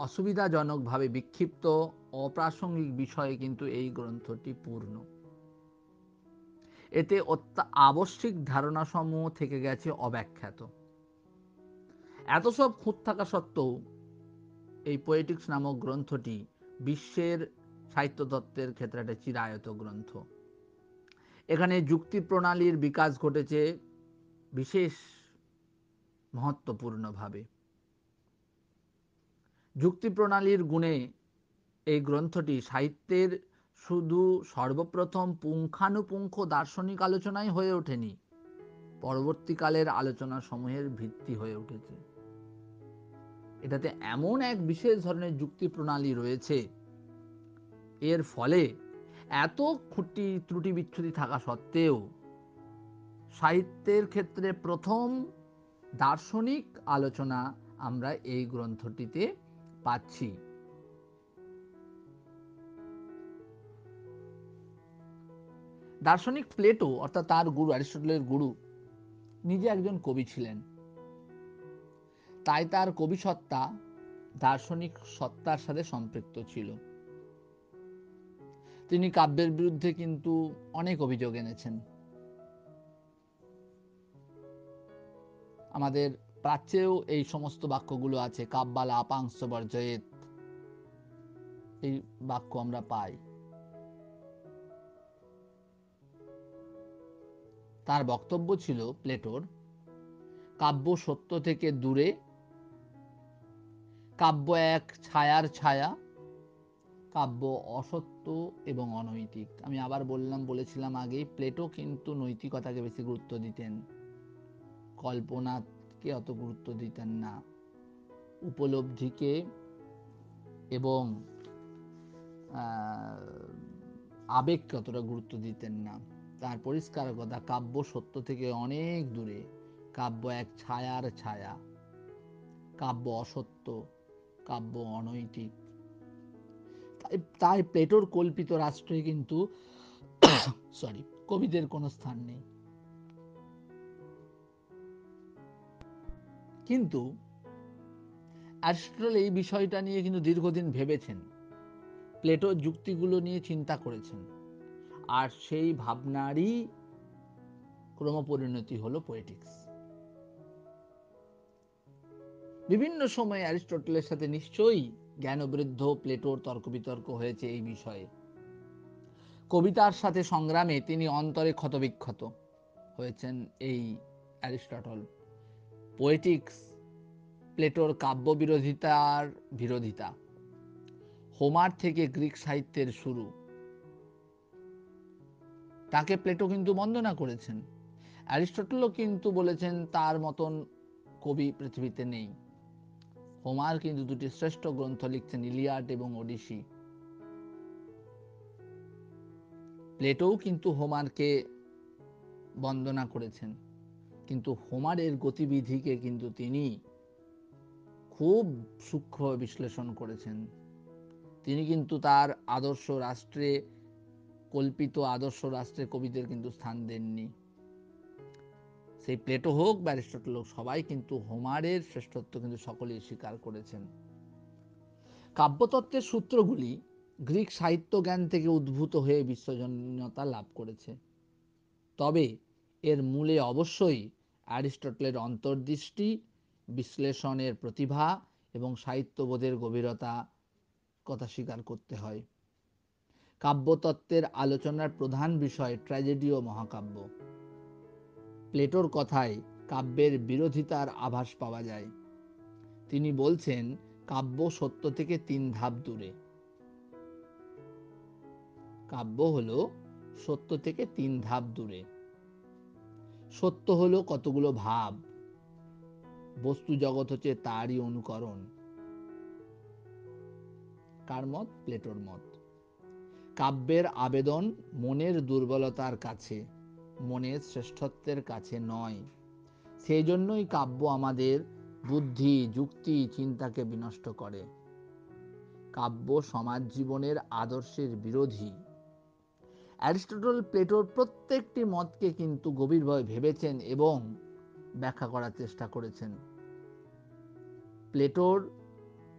অসুবিধাজনকভাবে বিক্ষিপ্ত, অপ্রাসঙ্গিক বিষয়ে কিন্তু এই গ্রন্থটি পূর্ণ। এতে আবশ্যিক ধারণাসমূহ থেকে গেছে অব্যাখ্যাত। এত সব খুঁত থাকা সত্ত্বেও এই পোয়েটিক্স নামক গ্রন্থটি বিশ্বের সাহিত্য তত্ত্বের ক্ষেত্রে একটা চিরায়ত গ্রন্থ। এখানে যুক্তি প্রণালীর বিকাশ ঘটেছে বিশেষ মহত্বপূর্ণভাবে। যুক্তি প্রণালীর গুণে এই গ্রন্থটি সাহিত্যের শুধু সর্বপ্রথম পুঙ্খানুপুঙ্খ দার্শনিক আলোচনাই হয়ে ওঠেনি, পরবর্তীকালের আলোচনা সমূহের ভিত্তি হয়ে উঠেছে। এটাতে এমন এক বিশেষ ধরনের যুক্তি প্রণালী রয়েছে, এর ফলে এত খুঁটি ত্রুটি বিচ্ছুতি থাকা সত্ত্বেও সাহিত্যের ক্ষেত্রে প্রথম দার্শনিক আলোচনা আমরা এই গ্রন্থটিতে পাচ্ছি। দার্শনিক প্লেটো অর্থাৎ তার গুরু অ্যারিস্টটলের গুরু নিজে একজন কবি ছিলেন, তাই তার কবি সত্তা দার্শনিক সত্তার সাথে সম্পৃক্ত ছিল। তিনি কাব্যের বিরুদ্ধে কিন্তু অনেক অভিযোগ এনেছেন। আমাদের প্রাচ্যেও এই সমস্ত বাক্যগুলো আছে, কাব্যালা আপাংশ বর্জয়েত, এই বাক্য আমরা পাই। তার বক্তব্য ছিল প্লেটোর, কাব্য সত্য থেকে দূরে, কাব্য এক ছায়ার ছায়া, কাব্য অসত্য এবং অনৈতিক। আমি আবার বলেছিলাম আগে, প্লেটো কিন্তু নৈতিকতাকে বেশি গুরুত্ব দিতেন, কল্পনাকে অত গুরুত্ব দিতেন না, উপলব্ধিকে এবং আবেগকে অতটা গুরুত্ব দিতেন না। তার পরিষ্কার কথা, কাব্য সত্য থেকে অনেক দূরে, কাব্য এক ছায়ার ছায়া, কাব্য অসত্য, কাব্য অনৈতিক। তাই প্লেটোর কল্পিত রাষ্ট্রে কিন্তু কবিদের কোনো স্থান নেই। কিন্তু অ্যারিস্টটল এই বিষয়টা নিয়ে কিন্তু দীর্ঘদিন ভেবেছেন, প্লেটোর যুক্তিগুলো নিয়ে চিন্তা করেছেন, আর সেই ভাবনারই ক্রমপরিণতি হলো পোয়েটিক্স। বিভিন্ন সময়ে অ্যারিস্টটলের সাথে নিশ্চয়ই জ্ঞানবৃদ্ধ প্লেটোর তর্ক বিতর্ক হয়েছে এই বিষয়ে। কবিতার সাথে সংগ্রামে তিনি অন্তরে ক্ষতবিক্ষত হয়েছেন এই অ্যারিস্টটল। পোয়েটিক্স প্লেটোর কাব্য বিরোধিতার বিরোধিতা। হোমার থেকে গ্রিক সাহিত্যের শুরু, তাকে প্লেটো কিন্তু বন্দনা করেছেন। অ্যারিস্টটলও কিন্তু বলেছেন তার মতন কবি পৃথিবীতে নেই। হোমার কিন্তু দুটি শ্রেষ্ঠ গ্রন্থ লিখছেন, ইলিয়াড এবং ওডিসি। প্লেটোও কিন্তু হোমারকে বন্দনা করেছেন, কিন্তু হোমারের গতিবিধিকে কিন্তু তিনি খুব সূক্ষ্ম বিশ্লেষণ করেছেন। তিনি কিন্তু তার আদর্শ রাষ্ট্রে, কল্পিত আদর্শ রাষ্ট্রে কবিদের কিন্তু স্থান দেননি। সেই প্লেটো হোক বা অ্যারিস্টটল হোক, সবাই কিন্তু হোমারের শ্রেষ্ঠত্ব কিন্তু সকলেই স্বীকার করেছেন। কাব্যতত্ত্বের সূত্রগুলি গ্রিক সাহিত্য জ্ঞান থেকে উদ্ভূত হয়ে বিশ্বজনীনতা লাভ করেছে, তবে এর মূলে অবশ্যই অ্যারিস্টটলের অন্তর্দৃষ্টি, বিশ্লেষণের প্রতিভা এবং সাহিত্যবোধের গভীরতা কথা স্বীকার করতে হয়। কাব্যতত্ত্বের আলোচনার প্রধান বিষয় ট্র্যাজেডি ও মহাকাব্য। প্লেটোর কথায় কাব্যের বিরোধিতার আভাস পাওয়া যায়। তিনি বলছেন, কাব্য সত্য থেকে 3 ধাপ দূরে। কাব্য হলো সত্য থেকে 3 ধাপ দূরে। সত্য হলো কতগুলো ভাব, বস্তু জগৎ হচ্ছে তারই অনুকরণ। কার মত? প্লেটোর মত। কাব্যের আবেদন মনের দুর্বলতার কাছে, মনের শ্রেষ্ঠত্বের কাছে নয়। সেই জন্যই কাব্য আমাদের বুদ্ধি, যুক্তি, চিন্তাকে বিনষ্ট করে। কাব্য সমাজ জীবনের আদর্শের বিরোধী। অ্যারিস্টটল প্লেটোর প্রত্যেকটি মতকে কিন্তু গভীরভাবে ভেবেছেন এবং ব্যাখ্যা করার চেষ্টা করেছেন। প্লেটোর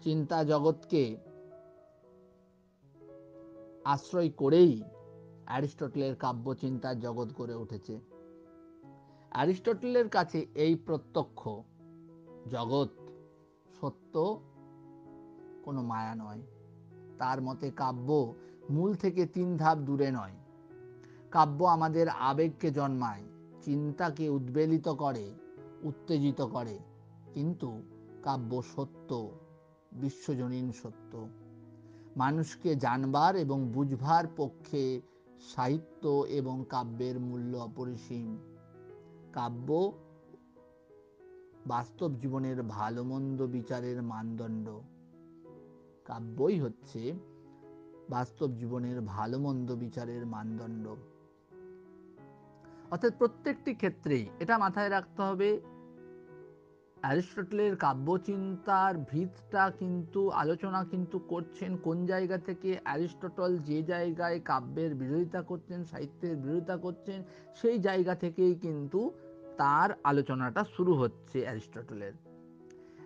চিন্তা জগৎকে আশ্রয় করেই অ্যারিস্টটলের কাব্য চিন্তার জগৎ গড়ে উঠেছে। অ্যারিস্টটলের কাছে এই প্রত্যক্ষ জগৎ সত্য, কোনো মায়া নয়। তার মতে কাব্য মূল থেকে 3 ধাপ দূরে নয়। কাব্য আমাদের আবেগকে জন্মায়, চিন্তাকে উদ্বেলিত করে, উত্তেজিত করে, কিন্তু কাব্য সত্য, বিশ্বজনীন সত্য। মানুষকে জানবার এবং বুঝবার পক্ষে সাহিত্য এবং কাব্যের মূল্য অপরিসীম। কাব্য বাস্তব জীবনের ভালো মন্দ বিচারের মানদণ্ড। কাব্যই হচ্ছে বাস্তব জীবনের ভালো মন্দ বিচারের মানদণ্ড। অর্থাৎ প্রত্যেকটি ক্ষেত্রেই এটা মাথায় রাখতে হবে, অ্যারিস্টটলের কাব্যচিন্তার ভিতটা কিন্তু আলোচনা কিন্তু করছেন কোন জায়গা থেকে। অ্যারিস্টটল যে জায়গায় কাব্যের বিরোধিতা করছেন, সাহিত্যের বিরোধিতা করছেন, সেই জায়গা থেকেই কিন্তু তার আলোচনাটা শুরু হচ্ছে অ্যারিস্টটলের।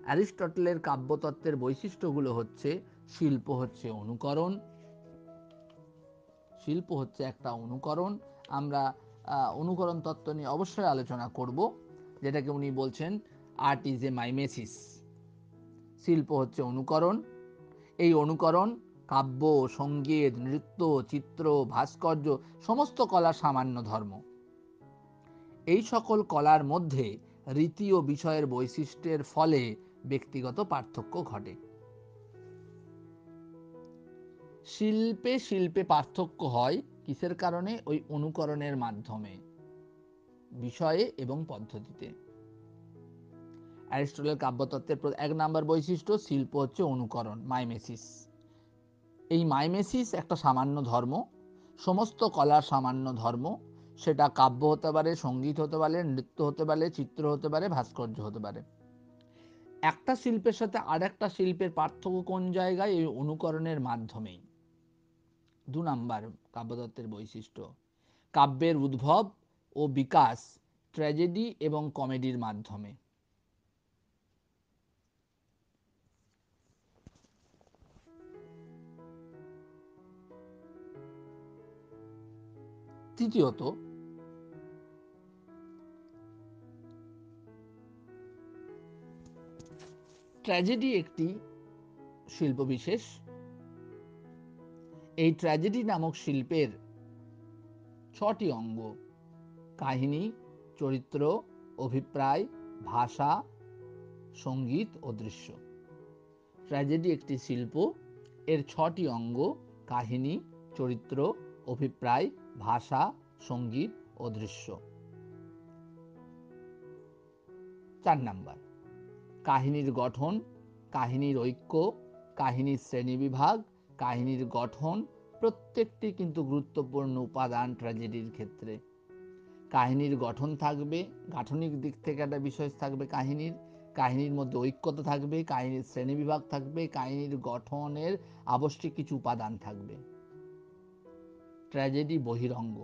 অ্যারিস্টটলের কাব্যতত্ত্বের বৈশিষ্ট্যগুলো হচ্ছে, শিল্প হচ্ছে অনুকরণ। শিল্প হচ্ছে একটা অনুকরণ। আমরা অনুকরণ তত্ত্ব নিয়ে অবশ্যই আলোচনা করব, যেটাকে উনি বলছেন আর্ট ইজ এ মাইমেসিস। শিল্প হচ্ছে অনুকরণ। এই অনুকরণ কাব্য, সঙ্গীত, নৃত্য, চিত্র, ভাস্কর্য সমস্ত কলার সামান্য ধর্ম। এই সকল কলার মধ্যে রীতি ও বিষয়ের বৈশিষ্ট্যের ফলে ব্যক্তিগত পার্থক্য ঘটে। শিল্পে শিল্পে পার্থক্য হয় কিসের কারণে? ওই অনুকরণের মাধ্যমে, বিষয়ে এবং পদ্ধতিতে। অ্যারিস্টটলের কাব্যতত্ত্বের 1 নম্বর বৈশিষ্ট্য, শিল্প হচ্ছে অনুকরণ, মাইমেসিস। এই মাইমেসিস একটা সামান্য ধর্ম, সমস্ত কলার সামান্য ধর্ম। সেটা কাব্য হতে পারে, সঙ্গীত হতে পারে, নৃত্য হতে পারে, চিত্র হতে পারে, ভাস্কর্য হতে পারে। একটা শিল্পের সাথে আর একটা শিল্পের পার্থক্য কোন জায়গায়? এই অনুকরণের মাধ্যমেই। 2 নম্বর কাব্যতত্ত্বের বৈশিষ্ট্য, কাব্যের উদ্ভব ও বিকাশ ট্র্যাজেডি এবং কমেডির মাধ্যমে। তৃতীয়ত, ট্র্যাজেডি একটি শিল্প বিশেষ। এই ট্র্যাজেডি নামক শিল্পের 6টি অঙ্গ: কাহিনী, চরিত্র, অভিপ্রায়, ভাষা, সঙ্গীত ও দৃশ্য। ট্র্যাজেডি একটি শিল্প, এর 6টি অঙ্গ: কাহিনী, চরিত্র, অভিপ্রায়, ভাষা, সঙ্গীত ও দৃশ্য। 4 নম্বর, কাহিনীর গঠন, কাহিনীর ঐক্য, কাহিনীর শ্রেণীবিভাগ, কাহিনীর গঠন প্রত্যেকটি কিন্তু গুরুত্বপূর্ণ উপাদান ট্র্যাজেডির ক্ষেত্রে। কাহিনীর গঠন থাকবে, গাঠনিক দিক থেকে একটা বিষয় থাকবে কাহিনীর। কাহিনীর মধ্যে ঐক্যতা থাকবে, কাহিনীর শ্রেণীবিভাগ থাকবে, কাহিনীর গঠনের আবশ্যিক কিছু উপাদান থাকবে। ট্র্যাজেডি বহিরঙ্গ।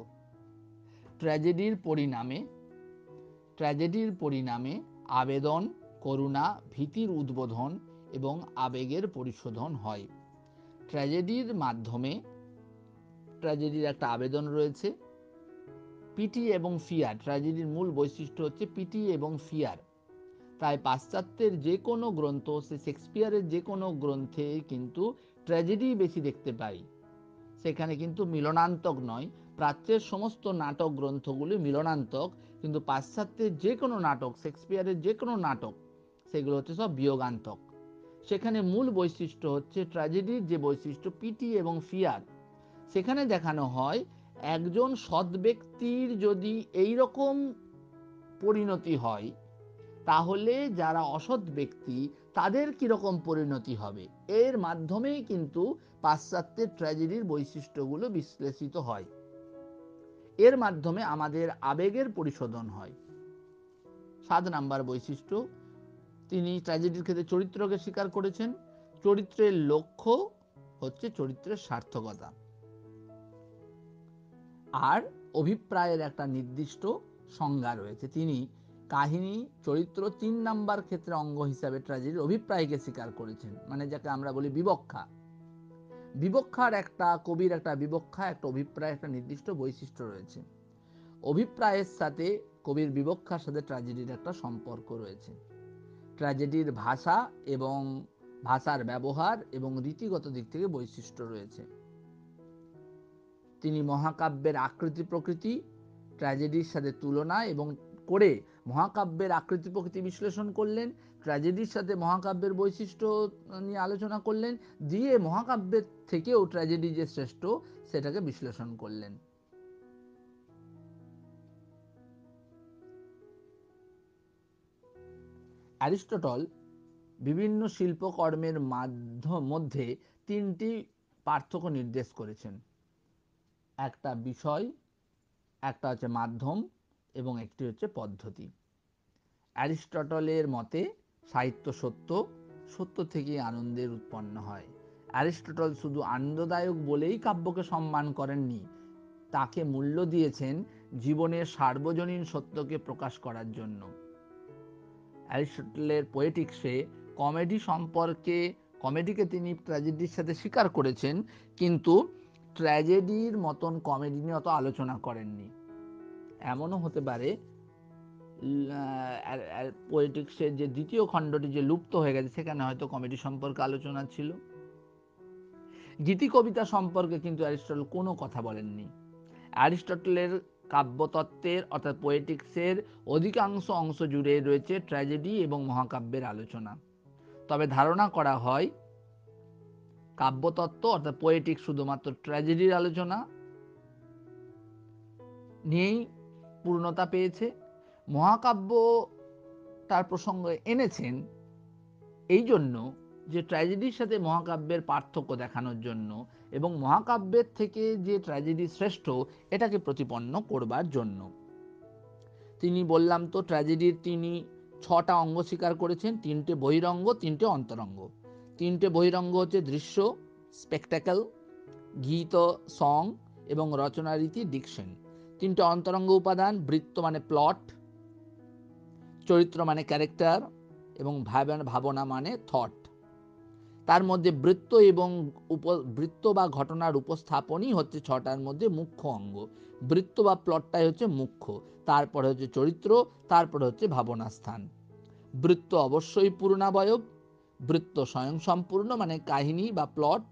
ট্র্যাজেডির পরিণামে আবেদন, করুণা, ভীতির উদ্বোধন এবং আবেগের পরিশোধন হয়। ট্র্যাজেডির মাধ্যমে, ট্র্যাজেডির একটা আবেদন রয়েছে, পিটি এবং ফিয়ার। ট্র্যাজেডির মূল বৈশিষ্ট্য হচ্ছে পিটি এবং ফিয়ার। তাই পাশ্চাত্যের যে কোনো গ্রন্থ, সে শেক্সপিয়ারের যে কোনো গ্রন্থে কিন্তু ট্র্যাজেডি বেশি দেখতে পাই। সেখানে কিন্তু মিলনান্তক নয়। প্রাচ্যের সমস্ত নাটক গ্রন্থগুলি মিলনান্তক, কিন্তু পাশ্চাত্যের যে কোনো নাটক, শেক্সপিয়ারের যে কোনো নাটক, সেগুলো হচ্ছে সব বিয়োগান্তক। সেখানে মূল বৈশিষ্ট্য হচ্ছে ট্র্যাজেডির যে বৈশিষ্ট্য পিটি এবং ফিয়ার। সেখানে দেখানো হয় একজন সৎ ব্যক্তির যদি এই রকম পরিণতি হয়, তাহলে যারা অসৎ ব্যক্তি তাদের কিরকম পরিণতি হবে। এর মাধ্যমেই কিন্তু পাশ্চাত্যের ট্র্যাজেডির বৈশিষ্ট্যগুলো বিশ্লেষিত হয়। এর মাধ্যমে আমাদের আবেগের পরিশোধন হয়। 7 নম্বর বৈশিষ্ট্য, তিনি ট্র্যাজেডির ক্ষেত্রে চরিত্রকে স্বীকার করেছেন। চরিত্রের লক্ষ্য হচ্ছে চরিত্রের সার্থকতা, আর অভিপ্রায়ের একটা নির্দিষ্ট সংজ্ঞা রয়েছে। তিনি কাহিনী, চরিত্র 3 নাম্বার ক্ষেত্রে অঙ্গ হিসাবে ট্র্যাজেডির অভিপ্রায়কে স্বীকার করেছেন, মানে যাকে আমরা বলি বিবক্ষা। বিবক্ষার একটা, কবির একটা বিবক্ষা, একটা অভিপ্রায়, একটা নির্দিষ্ট বৈশিষ্ট্য রয়েছে। অভিপ্রায়ের সাথে কবির বিবক্ষার সাথে ট্র্যাজেডির একটা সম্পর্ক রয়েছে। ট্র্যাজেডির ভাষা এবং ভাষার ব্যবহার এবং রীতিগত দিক থেকে বৈশিষ্ট্য রয়েছে। তিনি মহাকাব্যের আকৃতি প্রকৃতি ট্র্যাজেডির সাথে তুলনা এবং করে মহাকাব্যের আকৃতি প্রকৃতি বিশ্লেষণ করলেন, ট্র্যাজেডির সাথে মহাকাব্যের বৈশিষ্ট্য নিয়ে আলোচনা করলেন, দিয়ে মহাকাব্যের থেকেও ট্র্যাজেডি যে শ্রেষ্ঠ সেটাকে বিশ্লেষণ করলেন। অ্যারিস্টটল বিভিন্ন শিল্পকর্মের মধ্যে 3টি পার্থক্য নির্দেশ করেছেন। একটা বিষয়, একটা হচ্ছে মাধ্যম, এবং একটি হচ্ছে পদ্ধতি। অ্যারিস্টটলের মতে সাহিত্য সত্য, সত্য থেকেই আনন্দের উৎপন্ন হয়। অ্যারিস্টটল শুধু আনন্দদায়ক বলেই কাব্যকে সম্মান করেননি, তাকে মূল্য দিয়েছেন জীবনের সার্বজনীন সত্যকে প্রকাশ করার জন্য। অ্যারিস্টটলের পোয়েটিক্সে কমেডিকে তিনি ট্র্যাজেডির সাথে স্বীকার করেছেন, কিন্তু ট্র্যাজেডির মতন কমেডি নিয়ে অত আলোচনা করেননি। এমনও হতে পারে পোয়েটিক্সের যে দ্বিতীয় খণ্ডটি যে লুপ্ত হয়ে গেছে, সেখানে হয়তো কমেডি সম্পর্কে আলোচনা ছিল। গীতি কবিতা সম্পর্কে কিন্তু অ্যারিস্টটল কোনো কথা বলেননি। অ্যারিস্টটলের কাব্যতত্ত্বের অর্থাৎ পোয়েটিক্সের অধিকাংশ অংশ জুড়ে রয়েছে ট্র্যাজেডি এবং মহাকাব্যের আলোচনা। তবে ধারণা করা হয় কাব্যতত্ত্ব অর্থাৎ পোয়েটিক্স শুধুমাত্র ট্র্যাজেডির আলোচনা নিয়েই পূর্ণতা পেয়েছে। মহাকাব্য তার প্রসঙ্গে এনেছেন এই জন্য যে ট্র্যাজেডির সাথে মহাকাব্যের পার্থক্য দেখানোর জন্য, এবং মহাকাব্যের থেকে যে ট্র্যাজেডি শ্রেষ্ঠ এটাকে প্রতিপন্ন করবার জন্য। তিনি বললাম তো ট্র্যাজেডির তিনি 6টা অঙ্গ স্বীকার করেছেন, 3টে বহিরঙ্গ, 3টে অন্তরঙ্গ। 3টে বহিরঙ্গ হচ্ছে দৃশ্য, স্পেকটাকেল, গীত, সং, এবং রচনারীতি, ডিকশন। 3টে অন্তরঙ্গ উপাদান, বৃত্ত মানে প্লট, চরিত্র মানে ক্যারেক্টার, এবং ভাবনা মানে থট। তার মধ্যে বৃত্ত বা ঘটনার উপস্থাপনই হচ্ছে 6টার মধ্যে মুখ্য অঙ্গ। বৃত্ত বা প্লটটাই হচ্ছে মুখ্য, তারপরে হচ্ছে চরিত্র, তারপরে হচ্ছে ভাবনা স্থান। বৃত্ত অবশ্যই পূর্ণাবয়ব, বৃত্ত স্বয়ং সম্পূর্ণ, মানে কাহিনী বা প্লট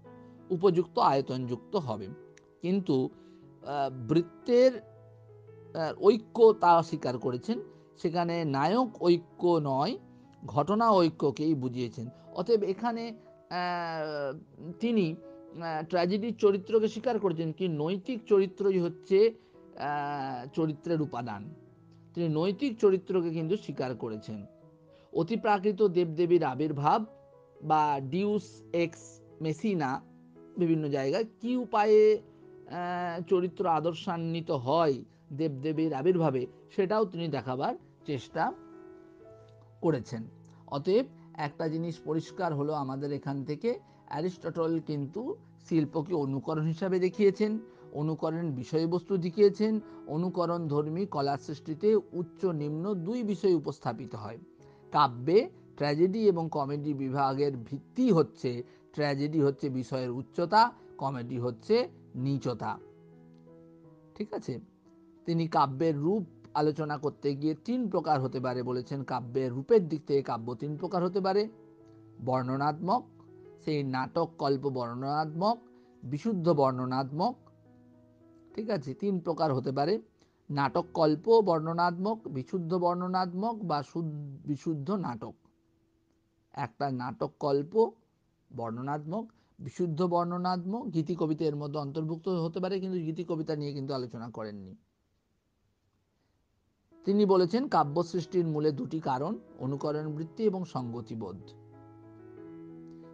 উপযুক্ত আয়তনযুক্ত হবে, কিন্তু বৃত্তের ঐক্য তা স্বীকার করেছেন। সেখানে নায়ক ঐক্য নয়, ঘটনা ঐক্যকেই বুঝিয়েছেন। অতএব এখানে তিনি ট্র্যাজেডির চরিত্রকে স্বীকার করেছেন, কি নৈতিক চরিত্রই হচ্ছে চরিত্রের উপাদান। তিনি নৈতিক চরিত্রকে কিন্তু স্বীকার করেছেন। অতিপ্রাকৃত দেবদেবীর আবির্ভাব বা ডিউস এক্স মেসিনা বিভিন্ন জায়গায় কি উপায়ে চরিত্র আদর্শান্বিত হয় দেবদেবীর আবির্ভাবে, সেটাও তিনি দেখাবার চেষ্টা করেছেন। অতএব একটা জিনিস পরিষ্কার হলো আমাদের এখান থেকে, অ্যারিস্টটল কিন্তু শিল্পকে অনুকরণ হিসাবে দেখিয়েছেন, অনুকরণ বিষয়বস্তু দেখিয়েছেন। অনুকরণ ধর্মী কলা সৃষ্টিতে উচ্চ নিম্ন 2 বিষয় উপস্থাপিত হয়। কাব্যে ট্র্যাজেডি এবং কমেডি বিভাগের ভিত্তি হচ্ছে, ট্র্যাজেডি হচ্ছে বিষয়ের উচ্চতা, কমেডি হচ্ছে নীচতা। ঠিক আছে। তিনি কাব্যের রূপ আলোচনা করতে গিয়ে 3 প্রকার হতে পারে বলেছেন। কাব্যের রূপের দিক থেকে কাব্য 3 প্রকার হতে পারে। বর্ণনাত্মক, সেই নাটক কল্প বর্ণনাত্মক, বিশুদ্ধ বর্ণনাত্মক। ঠিক আছে, 3 প্রকার হতে পারে, নাটক কল্প বর্ণনাত্মক, বিশুদ্ধ বর্ণনাত্মক, বা বিশুদ্ধ নাটক। একটা নাটক কল্প বর্ণনাত্মক, বিশুদ্ধ বর্ণনাত্মক। গীতি কবিতা এর মধ্যে অন্তর্ভুক্ত হতে পারে, কিন্তু গীতি কবিতা নিয়ে কিন্তু আলোচনা করেননি। তিনি বলেছেন কাব্য সৃষ্টির মূলে 2টি কারণ, অনুকরণ বৃত্তি এবং সঙ্গতিবোধ।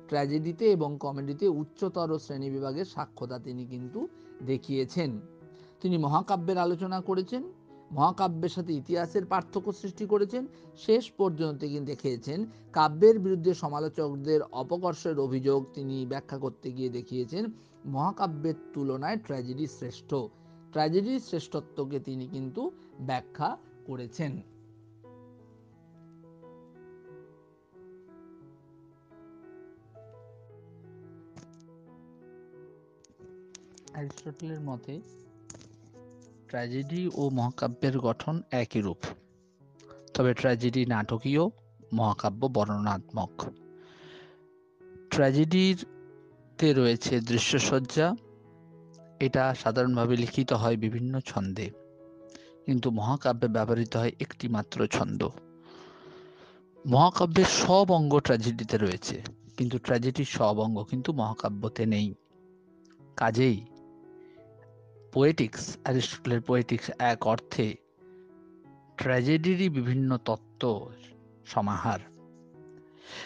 ট্র্যাজেডিতে এবং কমেডিতে উচ্চতর শ্রেণী বিভাগের সাক্ষ্যতা তিনি কিন্তু দেখিয়েছেন। তিনি মহাকাব্যের আলোচনা করেছেন, মহাকাব্যের সাথে ইতিহাসের পার্থক্য সৃষ্টি করেছেন। শেষ পর্যন্ত তিনি দেখিয়েছেন কাব্যের বিরুদ্ধে সমালোচকদের অপকর্ষের অভিযোগ তিনি ব্যাখ্যা করতে গিয়ে দেখিয়েছেন মহাকাব্যের তুলনায় ট্র্যাজেডি শ্রেষ্ঠ। ট্র্যাজেডির শ্রেষ্ঠত্বকে তিনি কিন্তু ব্যাখ্যা করেছেন। অ্যারিস্টটলের মতে ট্র্যাজেডি ও মহাকাব্যের গঠন একই রূপ, তবে ট্র্যাজেডি নাটকীয়, মহাকাব্য বর্ণনাত্মক। ট্র্যাজেডিতে রয়েছে দৃশ্যসজ্জা, এটা সাধারণভাবে লিখিত হয় বিভিন্ন ছন্দে, কিন্তু মহাকাব্যে ব্যবহৃত হয় একটি মাত্র ছন্দ। মহাকাব্যের সব অঙ্গ ট্র্যাজেডিতে রয়েছে, কিন্তু ট্র্যাজেডির সব অঙ্গ কিন্তু মহাকাব্যতে নেই। কাজেই পোয়েটিক্স, অ্যারিস্টটলের পোয়েটিক্স এক অর্থে ট্র্যাজেডিরই বিভিন্ন তত্ত্ব সমাহার।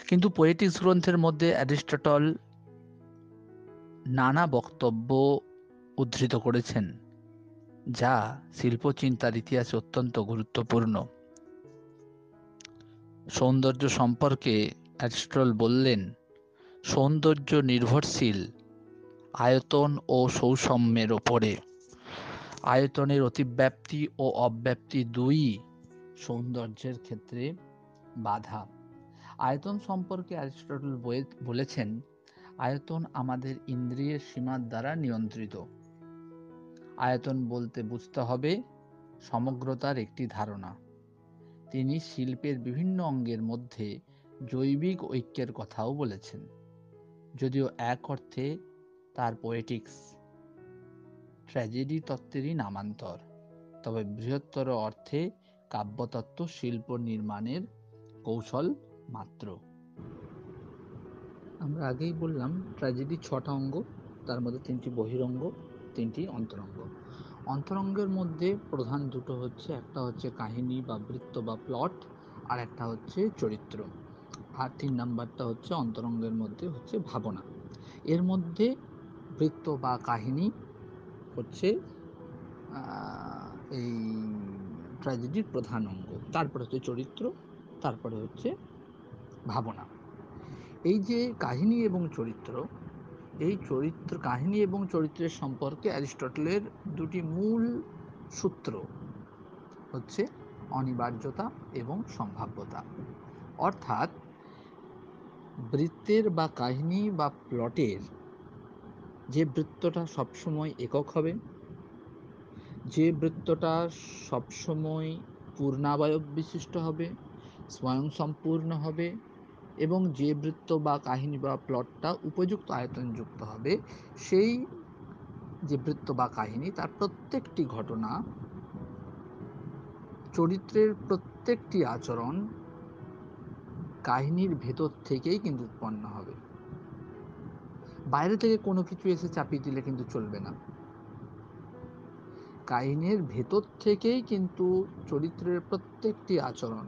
কিন্তু পোয়েটিক্স গ্রন্থের মধ্যে অ্যারিস্টটল নানা বক্তব্য উদ্ধৃত করেছেন, যা শিল্পচিন্তার ইতিহাসে অত্যন্ত গুরুত্বপূর্ণ। সৌন্দর্য সম্পর্কে অ্যারিস্টটল বললেন, সৌন্দর্য নির্ভরশীল আয়তন ও সৌষম্যের ওপরে। আয়তনের অতিব্যাপ্তি ও অব্যাপ্তি দুই সৌন্দর্যের ক্ষেত্রে বাধা। আয়তন সম্পর্কে অ্যারিস্টটল বলেছেন, আয়তন আমাদের ইন্দ্রিয়ের সীমার দ্বারা নিয়ন্ত্রিত। আয়তন বলতে বুঝতে হবে সমগ্রতার একটি ধারণা। তিনি শিল্পের বিভিন্ন অঙ্গের মধ্যে জৈবিক ঐক্যের কথাও বলেছেন, যদিও এক অর্থে তার পোয়েটিক্স ট্র্যাজেডি তত্ত্বেরই নামান্তর, তবে বৃহত্তর অর্থে কাব্যতত্ত্ব শিল্প নির্মাণের কৌশল মাত্র। আমরা আগেই বললাম ট্র্যাজেডি 6টা অঙ্গ, তার মধ্যে 3টি বহিরঙ্গ, 3টি অন্তরঙ্গ। অন্তরঙ্গের মধ্যে প্রধান দুটো হচ্ছে, একটা হচ্ছে কাহিনী বা বৃত্ত বা প্লট, আর একটা হচ্ছে চরিত্র। আর 3 নাম্বারটা হচ্ছে অন্তরঙ্গের মধ্যে হচ্ছে ভাবনা। এর মধ্যে বৃত্ত বা কাহিনী হচ্ছে এই ট্র্যাজেডির প্রধান অঙ্গ, তারপরে হচ্ছে চরিত্র, তারপরে হচ্ছে ভাবনা। এই যে কাহিনী এবং চরিত্র, এই কাহিনী এবং চরিত্রের সম্পর্কে অ্যারিস্টটলের দুটি মূল সূত্র হচ্ছে অনিবার্যতা এবং সম্ভাব্যতা। অর্থাৎ বৃত্তের বা কাহিনী বা প্লটের যে বৃত্তটা সবসময় একক হবে, যে বৃত্তটা সবসময় পূর্ণাবয়ব বিশিষ্ট হবে, স্বয়ংসম্পূর্ণ হবে, এবং যে বৃত্ত বা কাহিনী বা প্লটটা উপযুক্ত আয়তনযুক্ত হবে, সেই যে বৃত্ত বা কাহিনী তার প্রত্যেকটি ঘটনা, চরিত্রের প্রত্যেকটি আচরণ কাহিনীর ভেতর থেকেই কিন্তু উৎপন্ন হবে। বাইরে থেকে কোনো কিছু এসে চাপিয়ে দিলে কিন্তু চলবে না। কাহিনীর ভেতর থেকেই কিন্তু চরিত্রের প্রত্যেকটি আচরণ,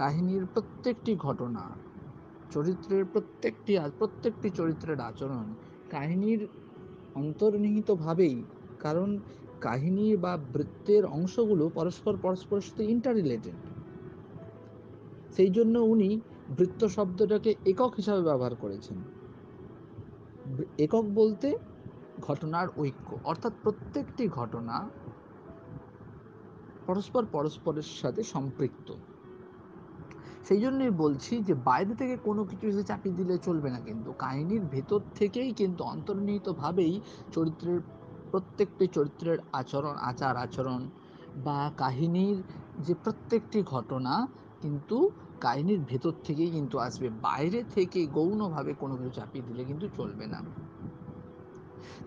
কাহিনীর প্রত্যেকটি ঘটনা, চরিত্রের প্রত্যেকটি চরিত্রের আচরণ কাহিনীর অন্তর্নিহিতভাবেই, কারণ কাহিনী বা বৃত্তের অংশগুলো পরস্পরের সাথে ইন্টাররিলেটেড। সেই জন্য উনি বৃত্ত শব্দটাকে একক হিসাবে ব্যবহার করেছেন। একক বলতে ঘটনার ঐক্য, অর্থাৎ প্রত্যেকটি ঘটনা পরস্পরের সাথে সম্পৃক্ত। সেই জন্যই বলছি যে বাইরে থেকে কোনো কিছু এসে চাপিয়ে দিলে চলবে না, কিন্তু কাহিনীর ভেতর থেকেই কিন্তু অন্তর্নিহিতভাবেই প্রত্যেকটি চরিত্রের আচার আচরণ বা কাহিনীর যে প্রত্যেকটি ঘটনা কিন্তু কাহিনীর ভেতর থেকেই কিন্তু আসবে। বাইরে থেকে গৌণভাবে কোনো কিছু চাপিয়ে দিলে কিন্তু চলবে না।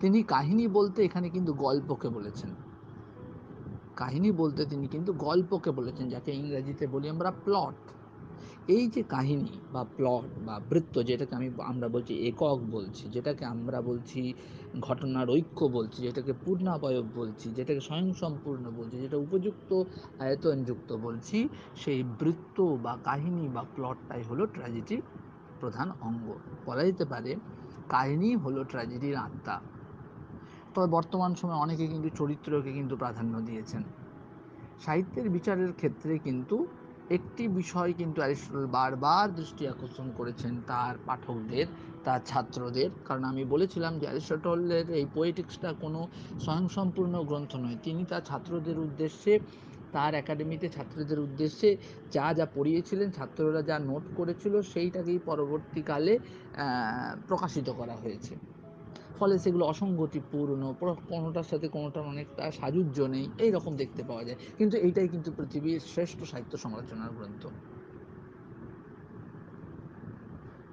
তিনি কাহিনী বলতে এখানে কিন্তু গল্পকে বলেছেন। কাহিনী বলতে তিনি কিন্তু গল্পকে বলেছেন, যাকে ইংরেজিতে বলি আমরা প্লট। এই যে কাহিনী বা প্লট বা বৃত্ত, যেটাকে আমরা বলছি একক বলছি, যেটাকে আমরা বলছি ঘটনার ঐক্য বলছি, যেটাকে পূর্ণাবয়ব বলছি, যেটাকে স্বয়ংসম্পূর্ণ বলছি, যেটা উপযুক্ত আয়তনযুক্ত বলছি, সেই বৃত্ত বা কাহিনী বা প্লটটাই হলো ট্র্যাজেডির প্রধান অঙ্গ। বলা যেতে পারে কাহিনী হলো ট্র্যাজেডির আত্মা। তবে বর্তমান সময়ে অনেকে কিন্তু চরিত্রকে কিন্তু প্রাধান্য দিয়েছেন। সাহিত্যের বিচারের ক্ষেত্রে কিন্তু একটি বিষয় কিন্তু অ্যারিস্টটল বারবার দৃষ্টি আকর্ষণ করেছেন তার পাঠকদের, তার ছাত্রদের। কারণ আমি বলেছিলাম যে অ্যারিস্টটলের এই পোয়েটিক্সটা কোনো স্বয়ংসম্পূর্ণ গ্রন্থ নয়। তিনি তার ছাত্রদের উদ্দেশ্যে, তার একাডেমিতে ছাত্রদের উদ্দেশ্যে যা যা পড়িয়েছিলেন, ছাত্ররা যা নোট করেছিল, সেইটাকেই পরবর্তীকালে প্রকাশিত করা হয়েছে। ফলে সেগুলো অসঙ্গতিপূর্ণ, কোনোটার সাথে কোনোটার অনেকটা সাযুজ্য নেই, এইরকম দেখতে পাওয়া যায়। কিন্তু এইটাই কিন্তু পৃথিবীর শ্রেষ্ঠ সাহিত্য সমালোচনার গ্রন্থ।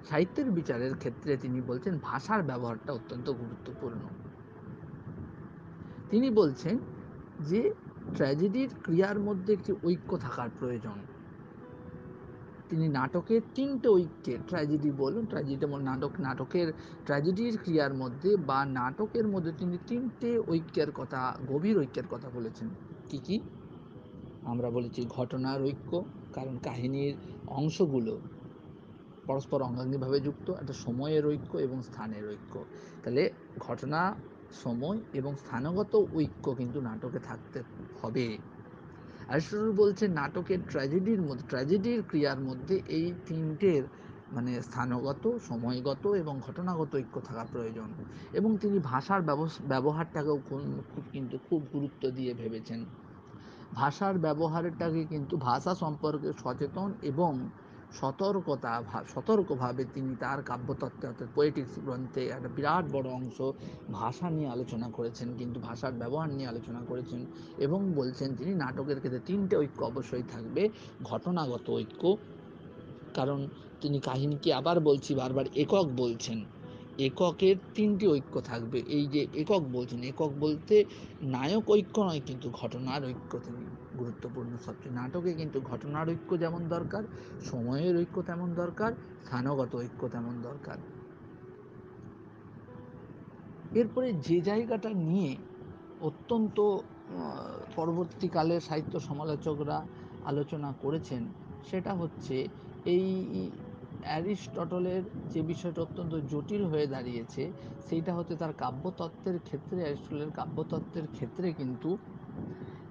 সাহিত্যের বিচারের ক্ষেত্রে তিনি বলছেন ভাষার ব্যবহারটা অত্যন্ত গুরুত্বপূর্ণ। তিনি বলছেন যে ট্র্যাজেডির ক্রিয়ার মধ্যে একটি ঐক্য থাকার প্রয়োজন। তিনি নাটকের ৩টে ঐক্যে, ট্র্যাজেডি বলুন, ট্র্যাজেডি নাটকের ট্র্যাজেডির ক্রিয়ার মধ্যে বা নাটকের মধ্যে তিনি ৩টে ঐক্যের কথা, গভীর ঐক্যের কথা বলেছেন। কি কি? আমরা বলেছি ঘটনার ঐক্য, কারণ কাহিনীর অংশগুলো পরস্পর অঙ্গাঙ্গিভাবে যুক্ত। একটা সময়ের ঐক্য এবং স্থানের ঐক্য। তাহলে ঘটনা, সময় এবং স্থানগত ঐক্য কিন্তু নাটকে থাকতে হবে। অ্যারিস্টটল বলছেন নাটকের ট্র্যাজেডির ক্রিয়ার মধ্যে এই তিনটের মানে স্থানগত, সময়গত এবং ঘটনাগত ঐক্য থাকা প্রয়োজন। এবং তিনি ভাষার ব্যবহারটাকেও খুব গুরুত্ব দিয়ে ভেবেছেন। ভাষার ব্যবহারটাকে কিন্তু ভাষা সম্পর্কে সচেতন এবং সতর্কভাবে তিনি তার কাব্যতত্ত্বে অর্থাৎ পোয়েটিক্স গ্রন্থে একটা বিরাট বড় অংশ ভাষা নিয়ে আলোচনা করেছেন, কিন্তু ভাষার ব্যবহার নিয়ে আলোচনা করেছেন। এবং বলছেন তিনি নাটকের ক্ষেত্রে ৩টে ঐক্য অবশ্যই থাকবে। ঘটনাগত ঐক্য, কারণ তিনি কাহিনীকে, আবার বলছি বারবার, একক বলছেন। এককের ৩টি ঐক্য থাকবে। এই যে একক বলছেন, একক বলতে নায়ক ঐক্য নয়, কিন্তু ঘটনার ঐক্য তিনি গুরুত্বপূর্ণ সবচেয়ে। নাটকে কিন্তু ঘটনার ঐক্য যেমন দরকার, সময়ের ঐক্য তেমন দরকার, স্থানগত ঐক্য তেমন দরকার। এরপরে যে জায়গাটা নিয়ে অত্যন্ত পরবর্তীকালে সাহিত্য সমালোচকরা আলোচনা করেছেন, সেটা হচ্ছে এই অ্যারিস্টটলের যে বিষয়টা অত্যন্ত জটিল হয়ে দাঁড়িয়েছে, সেইটা হচ্ছে তার কাব্যতত্ত্বের ক্ষেত্রে। অ্যারিস্টটলের কাব্যতত্ত্বের ক্ষেত্রে কিন্তু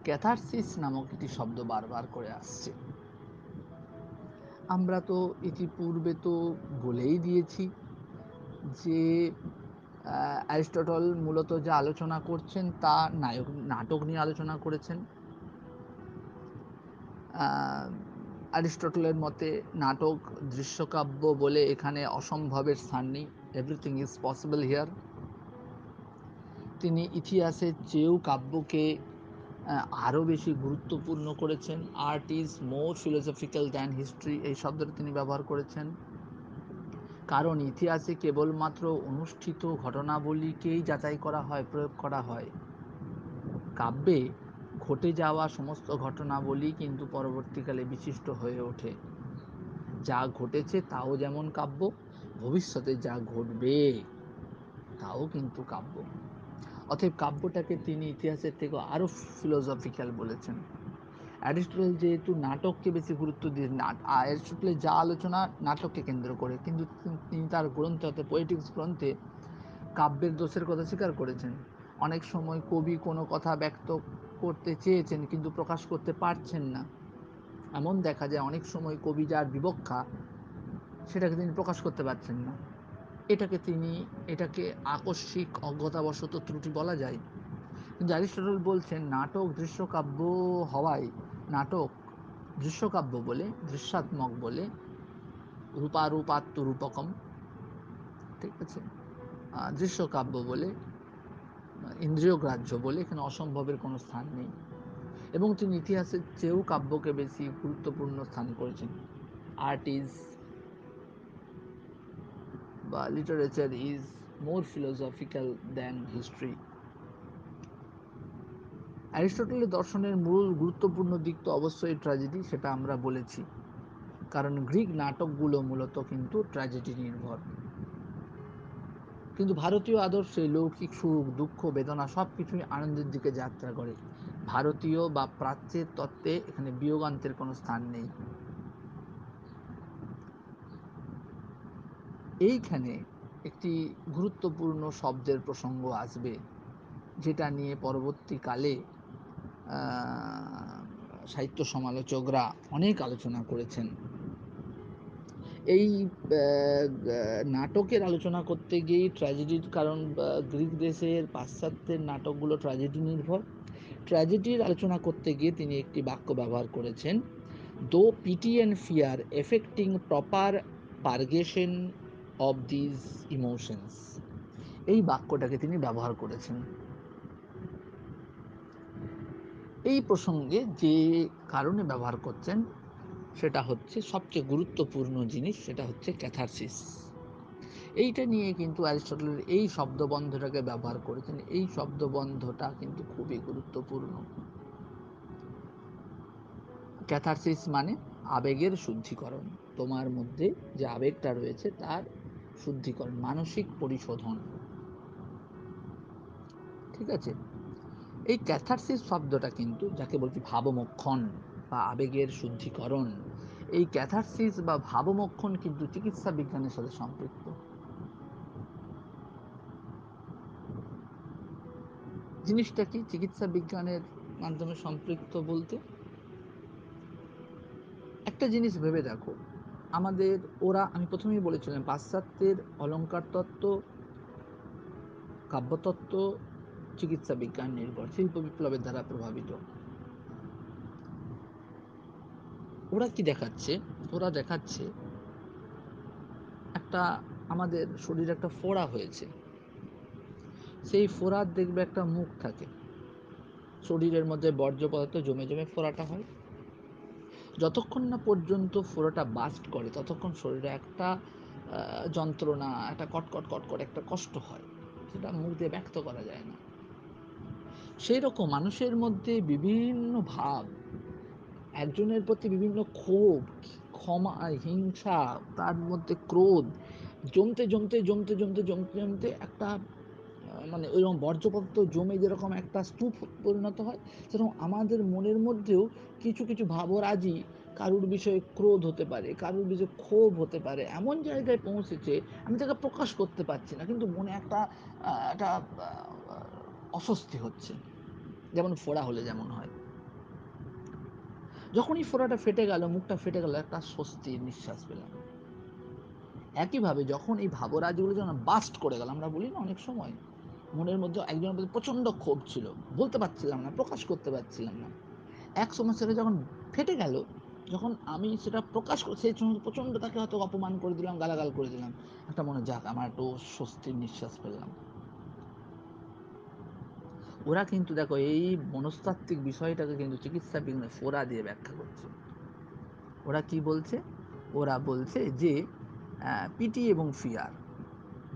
ক্যাথারসিস নামক একটি শব্দ বারবার করে আসছে। আমরা তো ইতিপূর্বে তো বলেই দিয়েছি যে অ্যারিস্টটল মূলত যা আলোচনা করছেন তা নাটক নিয়ে আলোচনা করেছেন। অ্যারিস্টটলের মতে নাটক দৃশ্যকাব্য বলে এখানে অসম্ভবের স্থান নেই, এভরিথিং ইজ পসিবল হিয়ার। তিনি ইতিহাসের চেয়েও কাব্যকে আরও বেশি গুরুত্বপূর্ণ করেছেন। Art is more philosophical than history, এই শব্দটা তিনি ব্যবহার করেছেন। কারণ ইতিহাসে কেবলমাত্র অনুষ্ঠিত ঘটনাবলীকেই যাচাই করা হয়, প্রয়োগ করা হয়। কাব্যে ঘটে যাওয়া সমস্ত ঘটনাবলী কিন্তু পরবর্তীকালে বিশিষ্ট হয়ে ওঠে। যা ঘটেছে তাও যেমন কাব্য, ভবিষ্যতে যা ঘটবে তাও কিন্তু কাব্য। অতএব কাব্যটাকে তিনি ইতিহাসের থেকে আরও ফিলোসফিক্যাল বলেছেন। অ্যারিস্টটল যেহেতু নাটককে বেশি গুরুত্ব দিয়ে, অ্যারিস্টটলের যা আলোচনা নাটককে কেন্দ্র করে, কিন্তু তিনি তার গ্রন্থে অর্থাৎ পোয়েটিক্স গ্রন্থে কাব্যের দোষের কথা স্বীকার করেছেন। অনেক সময় কবি কোনো কথা ব্যক্ত করতে চেয়েছেন কিন্তু প্রকাশ করতে পারছেন না। এমন দেখা যায় অনেক সময় কবি যার বিবক্ষা, সেটাকে তিনি প্রকাশ করতে পারছেন না। এটাকে আকস্মিক অজ্ঞতাবশত ত্রুটি বলা যায়। কিন্তু অ্যারিস্টটল বলছেন নাটক দৃশ্যকাব্য হওয়ায়, নাটক দৃশ্যকাব্য বলে, দৃশ্যাত্মক বলে, রূপারূপাত্ম রূপকম, ঠিক আছে, দৃশ্যকাব্য বলে, ইন্দ্রিয়গ্রাহ্য বলে, এখানে অসম্ভবের কোনো স্থান নেই। এবং তিনি ইতিহাসের চেয়েও কাব্যকে বেশি গুরুত্বপূর্ণ স্থান করেছেন। আর্ট ইজ বা literature is more philosophical than history. অ্যারিস্টটলের দর্শনের মূল গুরুত্বপূর্ণ দিক তো অবশ্যই ট্র্যাজেডি, সেটা আমরা বলেছি। কারণ গ্রিক নাটকগুলো মূলত কিন্তু ট্র্যাজেডি নির্ভর। কিন্তু ভারতীয় আদর্শে লৌকিক সুখ, দুঃখ, বেদনা সব কিছুই আনন্দের দিকে যাত্রা করে। ভারতীয় বা প্রাচ্যের তত্ত্বে এখানে বিয়োগান্তের কোনো স্থান নেই। এইখানে একটি গুরুত্বপূর্ণ শব্দের প্রসঙ্গ আসবে, যেটা নিয়ে পরবর্তীকালে সাহিত্য সমালোচকরা অনেক আলোচনা করেছেন। এই নাটকের আলোচনা করতে গিয়েই ট্র্যাজেডির কারণ গ্রিক দেশের পাশ্চাত্যের নাটকগুলো ট্র্যাজেডি নির্ভর। ট্র্যাজেডির আলোচনা করতে গিয়ে তিনি একটি বাক্য ব্যবহার করেছেন, though pity and fear effecting proper purgation of these emotions. এই বাক্যটাকে তিনি ব্যবহার করেছেন। এই প্রসঙ্গে যে কারণে ব্যবহার করছেন সেটা হচ্ছে সবচেয়ে গুরুত্বপূর্ণ জিনিস, সেটা হচ্ছে ক্যাথারসিস। এইটা নিয়ে কিন্তু অ্যারিস্টটলের এই শব্দবন্ধটাকে ব্যবহার করেছেন। এই শব্দবন্ধটা কিন্তু খুবই গুরুত্বপূর্ণ। ক্যাথারসিস মানে আবেগের শুদ্ধিকরণ, তোমার মধ্যে যে আবেগটা রয়েছে তার শুদ্ধিকরণ, মানসিক পরিশোধন। ঠিক আছে? এই ক্যাথারসিস শব্দটা কিন্তু যাকে বলছি ভাবমোক্ষণ বা আবেগের শুদ্ধিকরণ, এই ক্যাথারসিস বা ভাবমোক্ষণ কিন্তু চিকিৎসা বিজ্ঞানের সাথে সম্পৃক্ত। জিনিসটা কি চিকিৎসা বিজ্ঞানের মাধ্যমে সম্পৃক্ত বলতে? একটা জিনিস ভেবে দেখো, আমাদের আমি প্রথমেই বলেছিলাম পাশ্চাত্যের অলঙ্কার তত্ত্ব, কাব্যতত্ত্ব, চিকিৎসা বিজ্ঞান নির্ভর, শিল্প বিপ্লবের দ্বারা প্রভাবিত। ওরা কি দেখাচ্ছে? ওরা দেখাচ্ছে একটা আমাদের শরীরে একটা ফোড়া হয়েছে, সেই ফোড়ার দেখবে একটা মুখ থাকে, শরীরের মধ্যে বর্জ্য পদার্থ জমে জমে ফোড়াটা হয়। যতক্ষণ না পর্যন্ত ফোড়াটা বাস্ট করে ততক্ষণ শরীরে একটা যন্ত্রণা, একটা কটকট কটকট একটা কষ্ট হয়, সেটা মুখ দিয়ে ব্যক্ত করা যায় না। সেই রকম মানুষের মধ্যে বিভিন্ন ভাব, একজনের প্রতি বিভিন্ন ক্ষোভ, ক্ষমা, হিংসা, তার মধ্যে ক্রোধ জমতে জমতে জমতে জমতে জমতে জমতে একটা মানে ওইরকম বর্জ্যপদার্থ জমে যেরকম একটা স্তূপ পরিণত হয়, সেরকম আমাদের মনের মধ্যেও কিছু কিছু ভাবরাজি, কারুর বিষয়ে ক্রোধ হতে পারে, কারুর বিষয়ে ক্ষোভ হতে পারে, এমন জায়গায় পৌঁছেছে আমি তাকে প্রকাশ করতে পারছি না, কিন্তু মনে একটা একটা অস্বস্তি হচ্ছে, যেমন ফোড়া হলে যেমন হয়। যখনই ফোড়াটা ফেটে গেল, মুখটা ফেটে গেল, একটা স্বস্তির নিঃশ্বাস পেলাম। একইভাবে যখন এই ভাবরাজিগুলো যখন বাস্ট করে গেল, আমরা বলি না অনেক সময় মনের মধ্যে একজনের প্রতি প্রচণ্ড ক্ষোভ ছিল, বলতে পারছিলাম না, প্রকাশ করতে পারছিলাম না, এক সময় সেটা যখন ফেটে গেল, যখন আমি সেটা প্রকাশ করে সেই সময় প্রচণ্ড তাকে হয়তো অপমান করে দিলাম, গালাগাল করে দিলাম, একটা মনে যাক আমার একটু স্বস্তির নিঃশ্বাস পেলাম। ওরা কিন্তু দেখো এই মনস্তাত্ত্বিক বিষয়টাকে কিন্তু চিকিৎসা বিজ্ঞানে ফোড়া দিয়ে ব্যাখ্যা করছে। ওরা কি বলছে? ওরা বলছে যে পিটি এবং ফিয়ার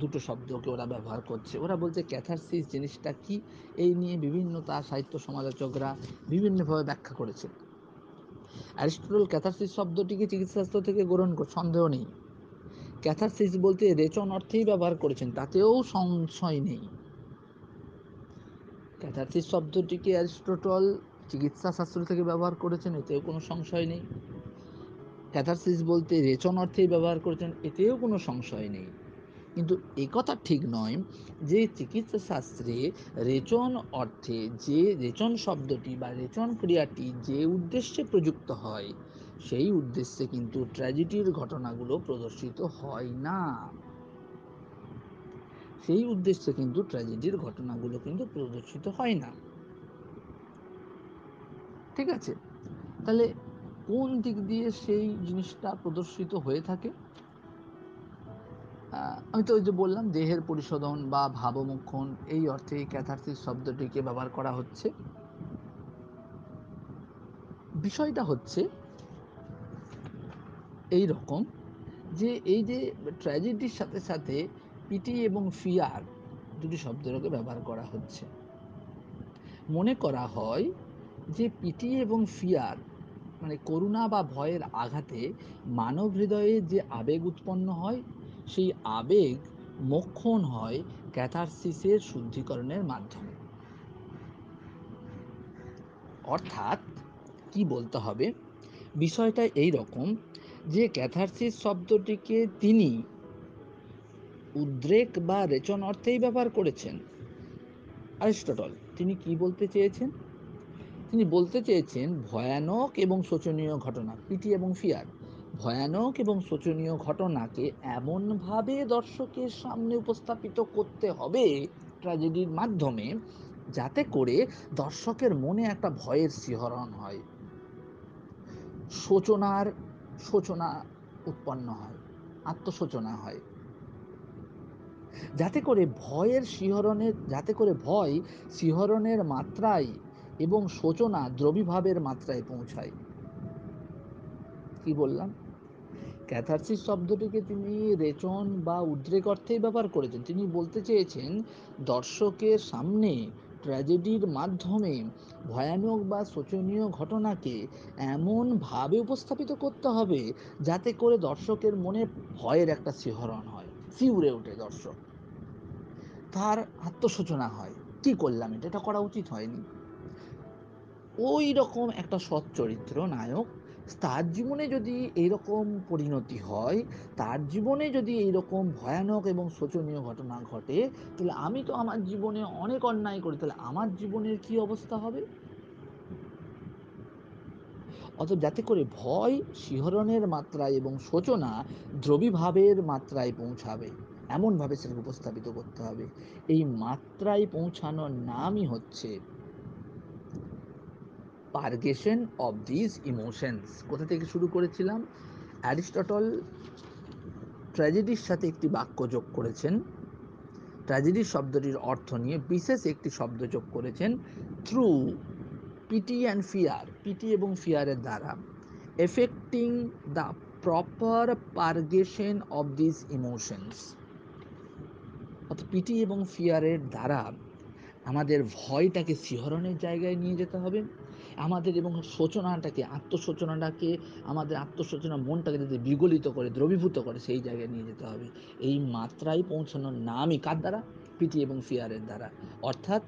দুটো শব্দকে ওরা ব্যবহার করছে। ওরা বলছে ক্যাথারসিস জিনিসটা কি, এই নিয়ে বিভিন্ন তার সাহিত্য সমালোচকরা বিভিন্নভাবে ব্যাখ্যা করেছে। অ্যারিস্টটল ক্যাথারসিস শব্দটিকে চিকিৎসাশাস্ত্র থেকে গ্রহণ করে সন্দেহ নেই। ক্যাথারসিস বলতে রেচন অর্থেই ব্যবহার করেছেন, তাতেও সংশয় নেই। ক্যাথারসিস শব্দটিকে অ্যারিস্টটল চিকিৎসা শাস্ত্র থেকে ব্যবহার করেছেন, এতেও কোনো সংশয় নেই। ক্যাথারসিস বলতে রেচন অর্থেই ব্যবহার করেছেন, এতেও কোনো সংশয় নেই। কিন্তু একথা ঠিক নয় যে চিকিৎসা শাস্ত্রে রেচন অর্থে যে রেচন শব্দটি বা রেচন ক্রিয়াটি যে উদ্দেশ্যে প্রযুক্ত হয়, সেই উদ্দেশ্যে কিন্তু ট্র্যাজেডির ঘটনাগুলো প্রদর্শিত হয় না। সেই উদ্দেশ্যে কিন্তু ট্র্যাজেডির ঘটনাগুলো কিন্তু প্রদর্শিত হয় না। ঠিক আছে? তাহলে কোন দিক দিয়ে সেই জিনিসটা প্রদর্শিত হয়ে থাকে? আমি তো ওই যে বললাম দেহের পরিশোধন বা ভাবমোক্ষণ, এই অর্থে ক্যাথারসিস শব্দটিকে ব্যবহার করা হচ্ছে। বিষয়টা হচ্ছে এই রকম যে এই যে ট্র্যাজেডির সাথে সাথে পিটি এবং ফিয়ার দুটি শব্দকে ব্যবহার করা হচ্ছে। মনে করা হয় যে পিটি এবং ফিয়ার মানে করুণা বা ভয়ের আঘাতে মানব হৃদয়ে যে আবেগ উৎপন্ন হয়, সেই আবেগ মোক্ষণ হয় ক্যাথারসিসের শুদ্ধিকরণের মাধ্যমে। অর্থাৎ কি বলতে হবে, বিষয়টা এই রকম যে ক্যাথারসিস শব্দটিকে তিনি উদ্রেক বা রেচন অর্থেই ব্যবহার করেছেন। অ্যারিস্টটল তিনি কি বলতে চেয়েছেন? তিনি বলতে চেয়েছেন ভয়ানক এবং শোচনীয় ঘটনা পিটি এবং ফিয়ার ভয়ানক এবং শোচনীয় ঘটনাকে এমনভাবে দর্শকের সামনে উপস্থাপিত করতে হবে ট্র্যাজেডির মাধ্যমে, যাতে করে দর্শকের মনে একটা ভয়ের শিহরণ হয়, শোচনার শোচনা উৎপন্ন হয়, আত্মশোচনা হয়, যাতে করে ভয় শিহরণের মাত্রায় এবং শোচনা দ্রবীভাবের মাত্রায় পৌঁছায়। কি বললাম? ক্যাথারসিস শব্দটিকে তিনি রেচন বা উদ্রেক অর্থেই ব্যবহার করেছেন। তিনি বলতে চেয়েছেন দর্শকের সামনে ট্র্যাজেডির মাধ্যমে ভয়ানক বা শোচনীয় ঘটনাকে এমনভাবে উপস্থাপিত করতে হবে যাতে করে দর্শকের মনে ভয়ের একটা শিহরণ হয়, শিউরে ওঠে দর্শক, তার আত্মশোচনা হয়। কি করলাম, এটা করা উচিত হয়নি। ওই রকম একটা সৎ চরিত্র নায়ক, তার জীবনে যদি এইরকম পরিণতি হয়, তার জীবনে যদি এইরকম ভয়ানক এবং শোচনীয় ঘটনা ঘটে, তাহলে আমি তো আমার জীবনে অনেক অন্যায় করি, তাহলে আমার জীবনের কি অবস্থা হবে? অতএব যাতে করে ভয় শিহরণের মাত্রায় এবং শোচনা দ্রবীভাবের মাত্রায় পৌঁছাবে, এমনভাবে সেটাকে উপস্থাপিত করতে হবে। এই মাত্রায় পৌঁছানোর নামই হচ্ছে পারগেশন অফ দিস ইমোশনস। কোথা থেকে শুরু করেছিলাম? অ্যারিস্টটল ট্র্যাজেডির সাথে একটি বাক্য যোগ করেছেন, ট্র্যাজেডি শব্দটির অর্থ নিয়ে বিশেষ একটি শব্দ যোগ করেছেন, through pity and fear, pity এবং ফিয়ারের দ্বারা, effecting the proper purgation of this emotions. অর্থাৎ পিটি এবং ফিয়ারের দ্বারা আমাদের ভয়টাকে শিহরণের জায়গায় নিয়ে যেতে হবে, আমাদের এবং শোচনাটাকে, আত্মশোচনাটাকে, আমাদের আত্মশোচনা মনটাকে যদি বিগলিত করে, দ্রবীভূত করে, সেই জায়গায় নিয়ে যেতে হবে। এই মাত্রায় পৌঁছানোর নামই কার দ্বারা? পিটি এবং ফিয়ারের দ্বারা। অর্থাৎ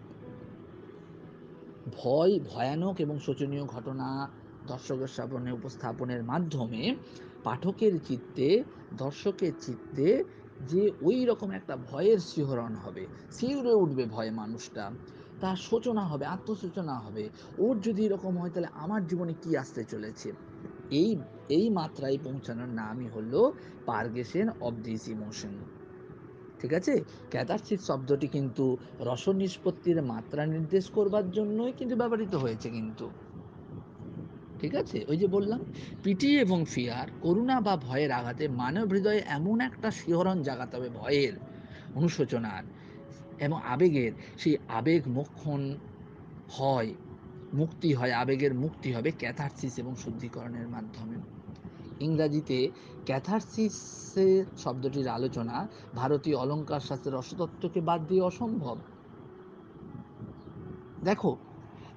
ভয়ানক এবং শোচনীয় ঘটনা দর্শকের সামনে উপস্থাপনের মাধ্যমে পাঠকের চিত্তে, দর্শকের চিত্তে যে ওই রকম একটা ভয়ের শিহরণ হবে, শিউরে উঠবে ভয়ে মানুষটা, তার শোচনা হবে, আত্মশোচনা হবে, ওর যদি এরকম হয় তাহলে আমার জীবনে কি আসতে চলেছে। এই এই মাত্রায় পৌঁছানোর নামই হলো পারগেশন অফ দিস ইমোশন। ঠিক আছে? ক্যাথারসিস শব্দটি কিন্তু রসনিষ্পত্তির মাত্রা নির্দেশ করবার জন্যই কিন্তু ব্যবহৃত হয়েছে কিন্তু। ঠিক আছে? ওই যে বললাম, পিটি এবং ফিয়ার করুণা বা ভয়ের আঘাতে মানব হৃদয়ে এমন একটা শিহরণ জাগাতে হবে ভয়ের, অনুশোচনার এবং আবেগের। সেই আবেগ মোক্ষণ হয়, মুক্তি হয়, আবেগের মুক্তি হবে ক্যাথারসিস এবং শুদ্ধিকরণের মাধ্যমে। ইংরাজিতে ক্যাথারসিসের শব্দটির আলোচনা ভারতীয় অলঙ্কার শাস্ত্রের রসতত্ত্বকে বাদ দিয়ে অসম্ভব। দেখো,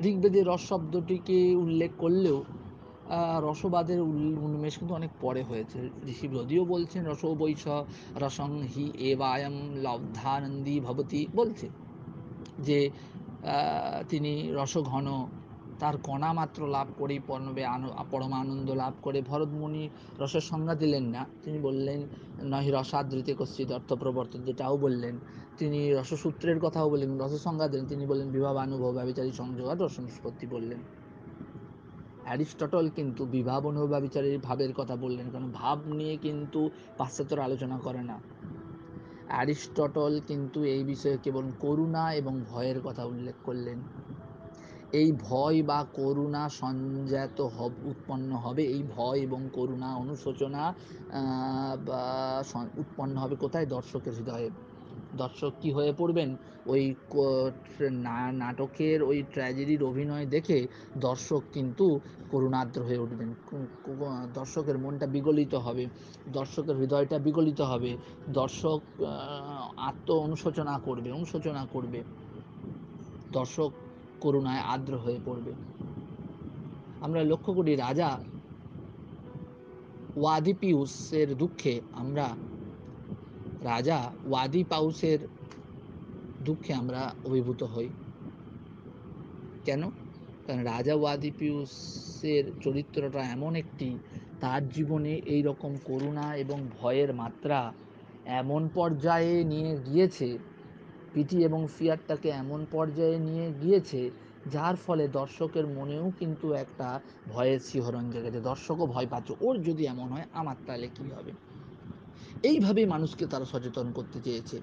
ঋগ্বেদে রস শব্দটিকে উল্লেখ করলেও রসবাদের উন্মেষ কিন্তু অনেক পরে হয়েছে। ঋষি যদিও বলছেন রসো বৈশ রসং হি এবায়ম লব্ধানন্দী ভবতি, বলছে যে তিনি রসঘন, তার কণা মাত্র লাভ করেই পরমানন্দ লাভ করে। ভরতমুনি রসের সংজ্ঞা দিলেন না, তিনি বললেন নহি রসাদৃতে কশ্চিৎ অর্থ প্রবর্তন, যেটাও বললেন। তিনি রসসূত্রের কথাও বললেন, রসের সংজ্ঞা দিলেন, তিনি বললেন বিভাবানুভব ব্যভিচারী সংযোগ আর রস নিষ্পত্তি বললেন। অ্যারিস্টটল কিন্তু বিভাব অনুভব ব্যভিচারীর ভাবের কথা বললেন, কারণ ভাব নিয়ে কিন্তু পাশ্চাত্যরা আলোচনা করে না। অ্যারিস্টটল কিন্তু এই বিষয়ে কেবল করুণা এবং ভয়ের কথা উল্লেখ করলেন। এই ভয় বা করুণা সংজাত উৎপন্ন হবে, এই ভয় এবং করুণা অনুশোচনা বা উৎপন্ন হবে কোথায়? দর্শকের হৃদয়ে। দর্শক কি হয়ে পড়বেন? ওই নাটকের ওই ট্র্যাজেডির অভিনয় দেখে দর্শক কিন্তু করুণার্দ্র হয়ে উঠবেন, দর্শকের মনটা বিগলিত হবে, দর্শকের হৃদয়টা বিগলিত হবে, দর্শক অনুশোচনা করবে, দর্শক করুণায় আর্দ্র হয়ে পড়বে। আমরা লক্ষ্য করি রাজা ওয়াদিপিউসের দুঃখে আমরা অভিভূত হই। কেন? কারণ রাজা ওয়াদিপিউসের চরিত্রটা এমন একটি, তার জীবনে এই রকম করুণা এবং ভয়ের মাত্রা এমন পর্যায়ে নিয়ে গিয়েছে, পিটি এবং ফিয়ারটাকে এমন পর্যায়ে নিয়ে গিয়েছে যার ফলে দর্শকের মনেও কিন্তু একটা ভয়ের শিহরণ জেগেছে, দর্শকও ভয় পাচ্ছে, ওর যদি এমন হয় আমার তাহলে কি হবে। এইভাবেই মানুষকে তারা সচেতন করতে চেয়েছে।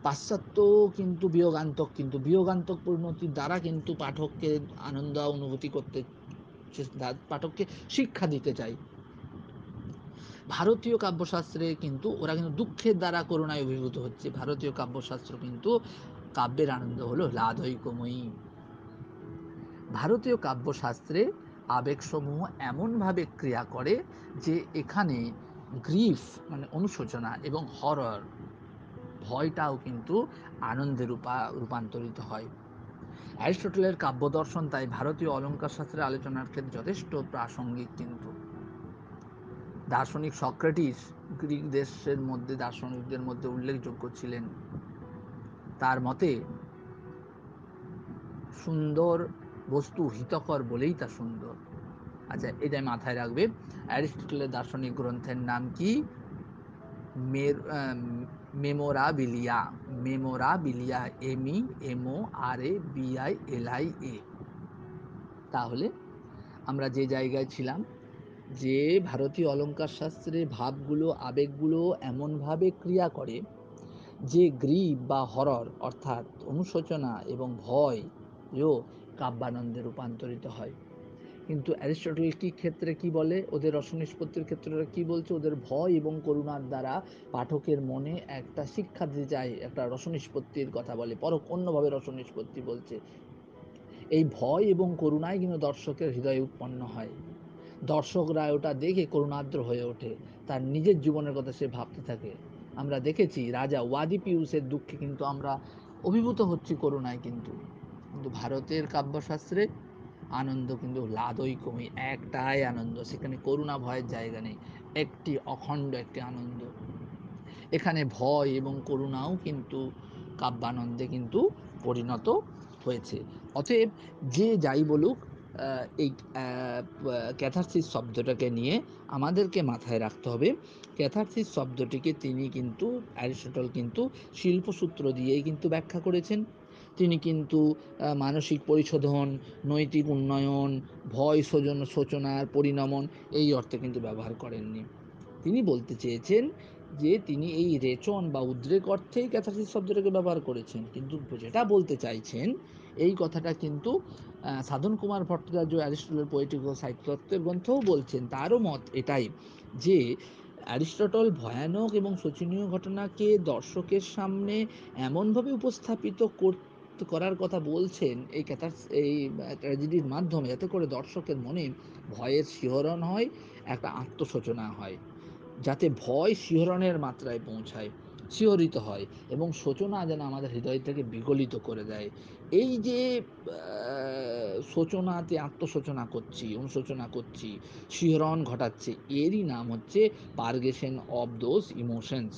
পাশ্চাত্য কিন্তু বিয়োগান্তক, কিন্তু বিয়োগান্তক পরিণতির দ্বারা কিন্তু পাঠককে আনন্দ অনুভূতি করতে পাঠককে শিক্ষা দিতে চায়। ভারতীয় কাব্যশাস্ত্রে কিন্তু ওরা কিন্তু দুঃখের দ্বারা করুণায় অভিভূত হচ্ছে। ভারতীয় কাব্যশাস্ত্র কিন্তু কাব্যের আনন্দ হলো হ্লাদৈকময়ী। ভারতীয় কাব্যশাস্ত্রে আবেগসমূহ এমনভাবে ক্রিয়া করে যে এখানে গ্রিফ মানে অনুশোচনা এবং হরর ভয়টাও কিন্তু আনন্দে রূপান্তরিত হয়। অ্যারিস্টটলের কাব্যদর্শন তাই ভারতীয় অলঙ্কার শাস্ত্রের আলোচনার ক্ষেত্রে যথেষ্ট প্রাসঙ্গিক। কিন্তু দার্শনিক সক্রেটিস গ্রিক দেশের মধ্যে দার্শনিকদের মধ্যে উল্লেখযোগ্য ছিলেন। তার মতে সুন্দর বস্তু হিতকর বলেই তা সুন্দর। আচ্ছা, এটা মাথায় রাখবে। অ্যারিস্টটলের দার্শনিক গ্রন্থের নাম কি? মেমোরাবিলিয়া। মেমোরাবিলিয়া, MEMORABILIA। তাহলে আমরা যে জায়গায় ছিলাম, যে ভারতীয় অলঙ্কার শাস্ত্রে ভাবগুলো আবেগগুলো এমনভাবে ক্রিয়া করে যে গ্রীব বা হরর অর্থাৎ অনুশোচনা এবং ভয়ও কাব্যানন্দে রূপান্তরিত হয়। কিন্তু অ্যারিস্টটল কি ক্ষেত্রে কি বলে, ওদের রসনিষ্পত্তির ক্ষেত্রে কি বলছে, ওদের ভয় এবং করুণার দ্বারা পাঠকের মনে একটা শিক্ষা দিতে চায়, একটা রসনিষ্পত্তির কথা বলে, অন্যভাবে রসনিষ্পত্তি বলছে। এই ভয় এবং করুণাই কিন্তু দর্শকের হৃদয়ে উৎপন্ন হয়। দর্শকরা ওটা দেখে করুণার্দ্র হয়ে ওঠে, তার নিজের জীবনের কথা সে ভাবতে থাকে। আমরা দেখেছি রাজা ওয়াদিপিউসের দুঃখে কিন্তু আমরা অভিভূত হচ্ছি করুণায়। কিন্তু কিন্তু ভারতের কাব্যশাস্ত্রে আনন্দ কিন্তু হ্লাদৈকময়ী, একটাই আনন্দ, সেখানে করুণা ভয়ের জায়গা নেই, একটি অখণ্ড একটি আনন্দ। এখানে ভয় এবং করুণাও কিন্তু কাব্যানন্দে কিন্তু পরিণত হয়েছে। অতএব যে যাই বলুক, এই ক্যাথারসিস শব্দটাকে নিয়ে আমাদেরকে মাথায় রাখতে হবে, ক্যাথারসিস শব্দটিকে তিনি কিন্তু অ্যারিস্টটল কিন্তু শিল্পসূত্র দিয়েই কিন্তু ব্যাখ্যা করেছেন। তিনি কিন্তু মানসিক পরিশোধন, নৈতিক উন্নয়ন, ভয় শোচনার পরিণমন এই অর্থে কিন্তু ব্যবহার করেননি। তিনি বলতে চেয়েছেন যে তিনি এই রেচন বা উদ্রেক অর্থেই ক্যাথারসিস শব্দটাকে ব্যবহার করেছেন। কিন্তু যেটা বলতে চাইছেন এই কথাটা কিন্তু সাধন কুমার ভট্টাচার্য অ্যারিস্টটলের পোয়েটিক্যাল সাহিত্যতত্ত্বের গ্রন্থও বলছেন। তারও মত এটাই যে অ্যারিস্টটল ভয়ানক এবং শোচনীয় ঘটনাকে দর্শকের সামনে এমনভাবে উপস্থাপিত করার কথা বলছেন এই ট্র্যাজেডির মাধ্যমে, যাতে করে দর্শকের মনে ভয়ের শিহরণ হয়, একটা আত্মশোচনা হয়, যাতে ভয় শিহরণের মাত্রায় পৌঁছায়, শিহরিত হয়, এবং শোচনা যেন আমাদের হৃদয় থেকে বিগলিত করে দেয়। এই যে শোচনাতে আত্মশোচনা করছি, অনুশোচনা করছি, শিহরণ ঘটাচ্ছে, এরই নাম হচ্ছে পারগেশন অফ দোজ ইমোশনস।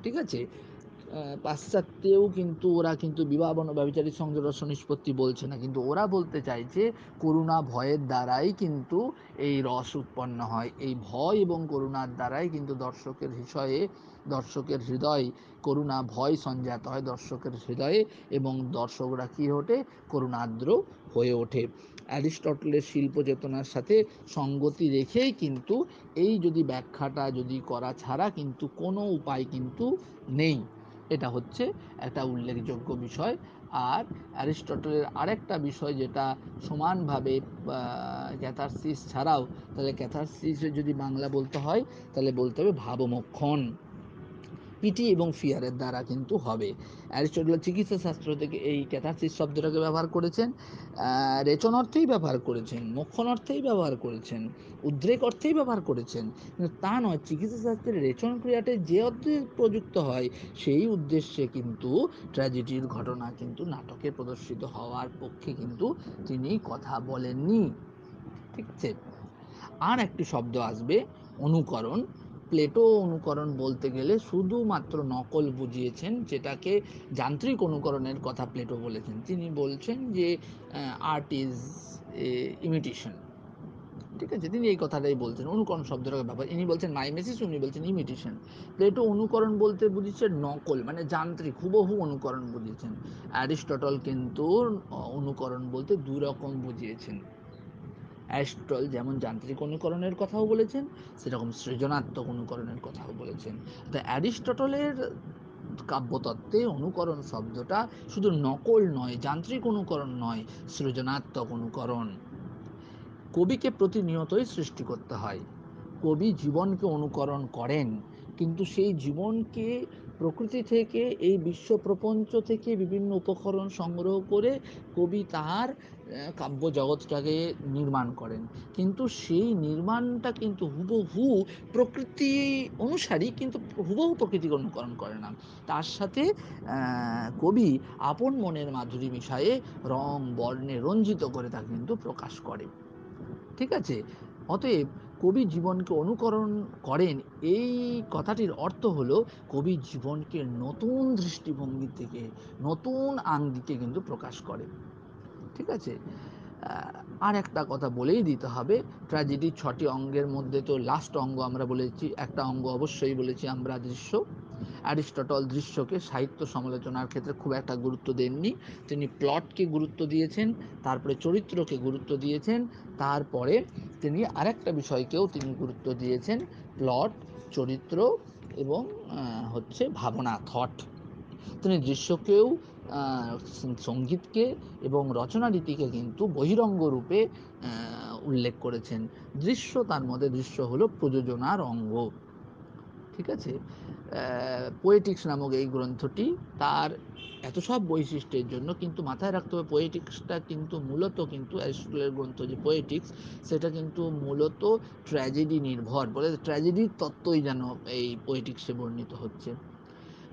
ঠিক আছে? পাশ্চাত্যেও কিন্তু ওরা কিন্তু বিবাহ ব্যভিচারী সংযোগ নিষ্পত্তি বলছে না, কিন্তু ওরা বলতে চাইছে করুণা ভয়ের দ্বারাই কিন্তু এই রস উৎপন্ন হয়। এই ভয় এবং করুণার দ্বারাই কিন্তু দর্শকের হৃদয় করুণা ভয় সঞ্জাত হয় দর্শকের হৃদয়ে, এবং দর্শকরা কি ওঠে, করুণার্দ্র হয়ে ওঠে। অ্যারিস্টটলের শিল্প চেতনার সাথে সঙ্গতি রেখেই কিন্তু এই যদি ব্যাখ্যাটা যদি করা ছাড়া কিন্তু কোনো উপায় কিন্তু নেই। এটা হচ্ছে একটা উল্লেখযোগ্য বিষয়। আর অ্যারিস্টটলের আরেকটা বিষয় যেটা সমানভাবে ক্যাথারসিস ছাড়াও, তাহলে ক্যাথারসিসের যদি বাংলা বলতে হয় তাহলে বলতে হবে ভাবমোক্ষণ, পিটি এবং ফিয়ারের দ্বারা কিন্তু হবে। অ্যারিস্টটল চিকিৎসা শাস্ত্র থেকে এই ক্যাথারসিস শব্দটাকে ব্যবহার করেছেন, রেচন অর্থেই ব্যবহার করেছেন, মোক্ষণ অর্থেই ব্যবহার করেছেন, উদ্রেক অর্থেই ব্যবহার করেছেন, কিন্তু তা নয়, চিকিৎসা শাস্ত্রের রেচন ক্রিয়াটি যে অর্থে প্রযুক্ত হয় সেই উদ্দেশ্যে কিন্তু ট্র্যাজেডির ঘটনা কিন্তু নাটকে প্রদর্শিত হওয়ার পক্ষে কিন্তু তিনি কথা বলেননি। ঠিক আছে? আর একটি শব্দ আসবে, অনুকরণ। প্লেটো অনুকরণ বলতে গেলে শুধুমাত্র নকল বুঝিয়েছেন, যেটাকে যান্ত্রিক অনুকরণের কথা প্লেটো বলেছেন। তিনি বলছেন যে আর্ট ইজ ইমিটেশন। ঠিক আছে? তিনি এই কথাটাই বলছেন। অনুকরণ শব্দটার ব্যাপার। ইনি বলছেন মাইমেসিস, উনি বলছেন ইমিটেশন। প্লেটো অনুকরণ বলতে বুঝিয়েছেন নকল, মানে যান্ত্রিক হুবহু অনুকরণ বুঝিয়েছেন। অ্যারিস্টটল কিন্তু অনুকরণ বলতে ২ রকম বুঝিয়েছেন। অ্যারিস্টটল যেমন যান্ত্রিক অনুকরণের কথাও বলেছেন, সেরকম সৃজনাত্মক অনুকরণের কথাও বলেছেন। তো অ্যারিস্টটলের কাব্যতত্ত্বে অনুকরণ শব্দটা শুধু নকল নয়, যান্ত্রিক অনুকরণ নয়, সৃজনাত্মক অনুকরণ। কবিকে প্রতিনিয়তই সৃষ্টি করতে হয়। কবি জীবনকে অনুকরণ করেন, কিন্তু সেই জীবনকে প্রকৃতি থেকে, এই বিশ্ব প্রপঞ্চ থেকে বিভিন্ন উপকরণ সংগ্রহ করে কবি তাহার কাব্য জগৎটাকে নির্মাণ করেন। কিন্তু সেই নির্মাণটা কিন্তু হুবহু প্রকৃতি অনুসারী, কিন্তু হুবহু প্রকৃতিকে অনুকরণ করে না। তার সাথে কবি আপন মনের মাধুরী মিশায়ে রং বর্ণে রঞ্জিত করে তা কিন্তু প্রকাশ করে। ঠিক আছে? অতএব কবি জীবনকে অনুকরণ করেন, এই কথাটির অর্থ হলো কবি জীবনকে নতুন দৃষ্টিভঙ্গি থেকে, নতুন আঙ্গিকে কিন্তু প্রকাশ করে। ঠিক আছে? আর একটা কথা বলেই দিতে হবে, ট্র্যাজেডির ৬টি অঙ্গের মধ্যে তো লাস্ট অঙ্গ আমরা বলেছি, একটা অঙ্গ অবশ্যই বলেছি আমরা দৃশ্য। অ্যারিস্টটল দৃশ্যকে সাহিত্য সমালোচনার ক্ষেত্রে খুব একটা গুরুত্ব দেননি। তিনি প্লটকে গুরুত্ব দিয়েছেন, তারপরে চরিত্রকে গুরুত্ব দিয়েছেন, তারপরে তিনি আরেকটা বিষয়কেও তিনি গুরুত্ব দিয়েছেন, প্লট, চরিত্র এবং হচ্ছে ভাবনা, থট। তিনি দৃশ্যকেও, সঙ্গীতকে এবং রচনারীতিকে কিন্তু বহিরঙ্গ রূপে উল্লেখ করেছেন। দৃশ্য, তার মধ্যে দৃশ্য হলো প্রযোজনার অঙ্গ। ঠিক আছে? পোয়েটিক্স নামক এই গ্রন্থটি তার এত সব বৈশিষ্ট্যের জন্য, কিন্তু মাথায় রাখতে হবে পোয়েটিক্সটা কিন্তু মূলত কিন্তু অ্যারিস্টটলের গ্রন্থ যে পোয়েটিক্স, সেটা কিন্তু মূলত ট্র্যাজেডি নির্ভর, বলে ট্র্যাজেডির তত্ত্বই যেন এই পোয়েটিক্সে বর্ণিত হচ্ছে।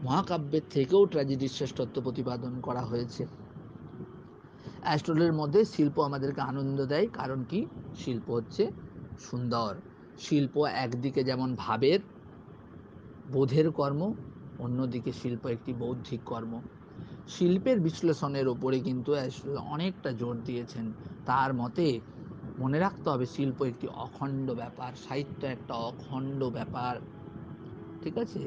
মহাকাব্যের থেকেও ট্র্যাজেডির শ্রেষ্ঠত্ব প্রতিপাদন করা হয়েছে। অ্যারিস্টটলের মধ্যে শিল্প আমাদেরকে আনন্দ দেয়, কারণ কি? শিল্প হচ্ছে সুন্দর। শিল্প একদিকে যেমন ভাবের, বোধের কর্ম, অন্যদিকে শিল্প একটি বৌদ্ধিক কর্ম। শিল্পের বিশ্লেষণের ওপরে কিন্তু অ্যারিস্টটল অনেকটা জোর দিয়েছেন। তার মতে মনে রাখতে হবে শিল্প একটি অখণ্ড ব্যাপার, সাহিত্য একটা অখণ্ড ব্যাপার। ঠিক আছে?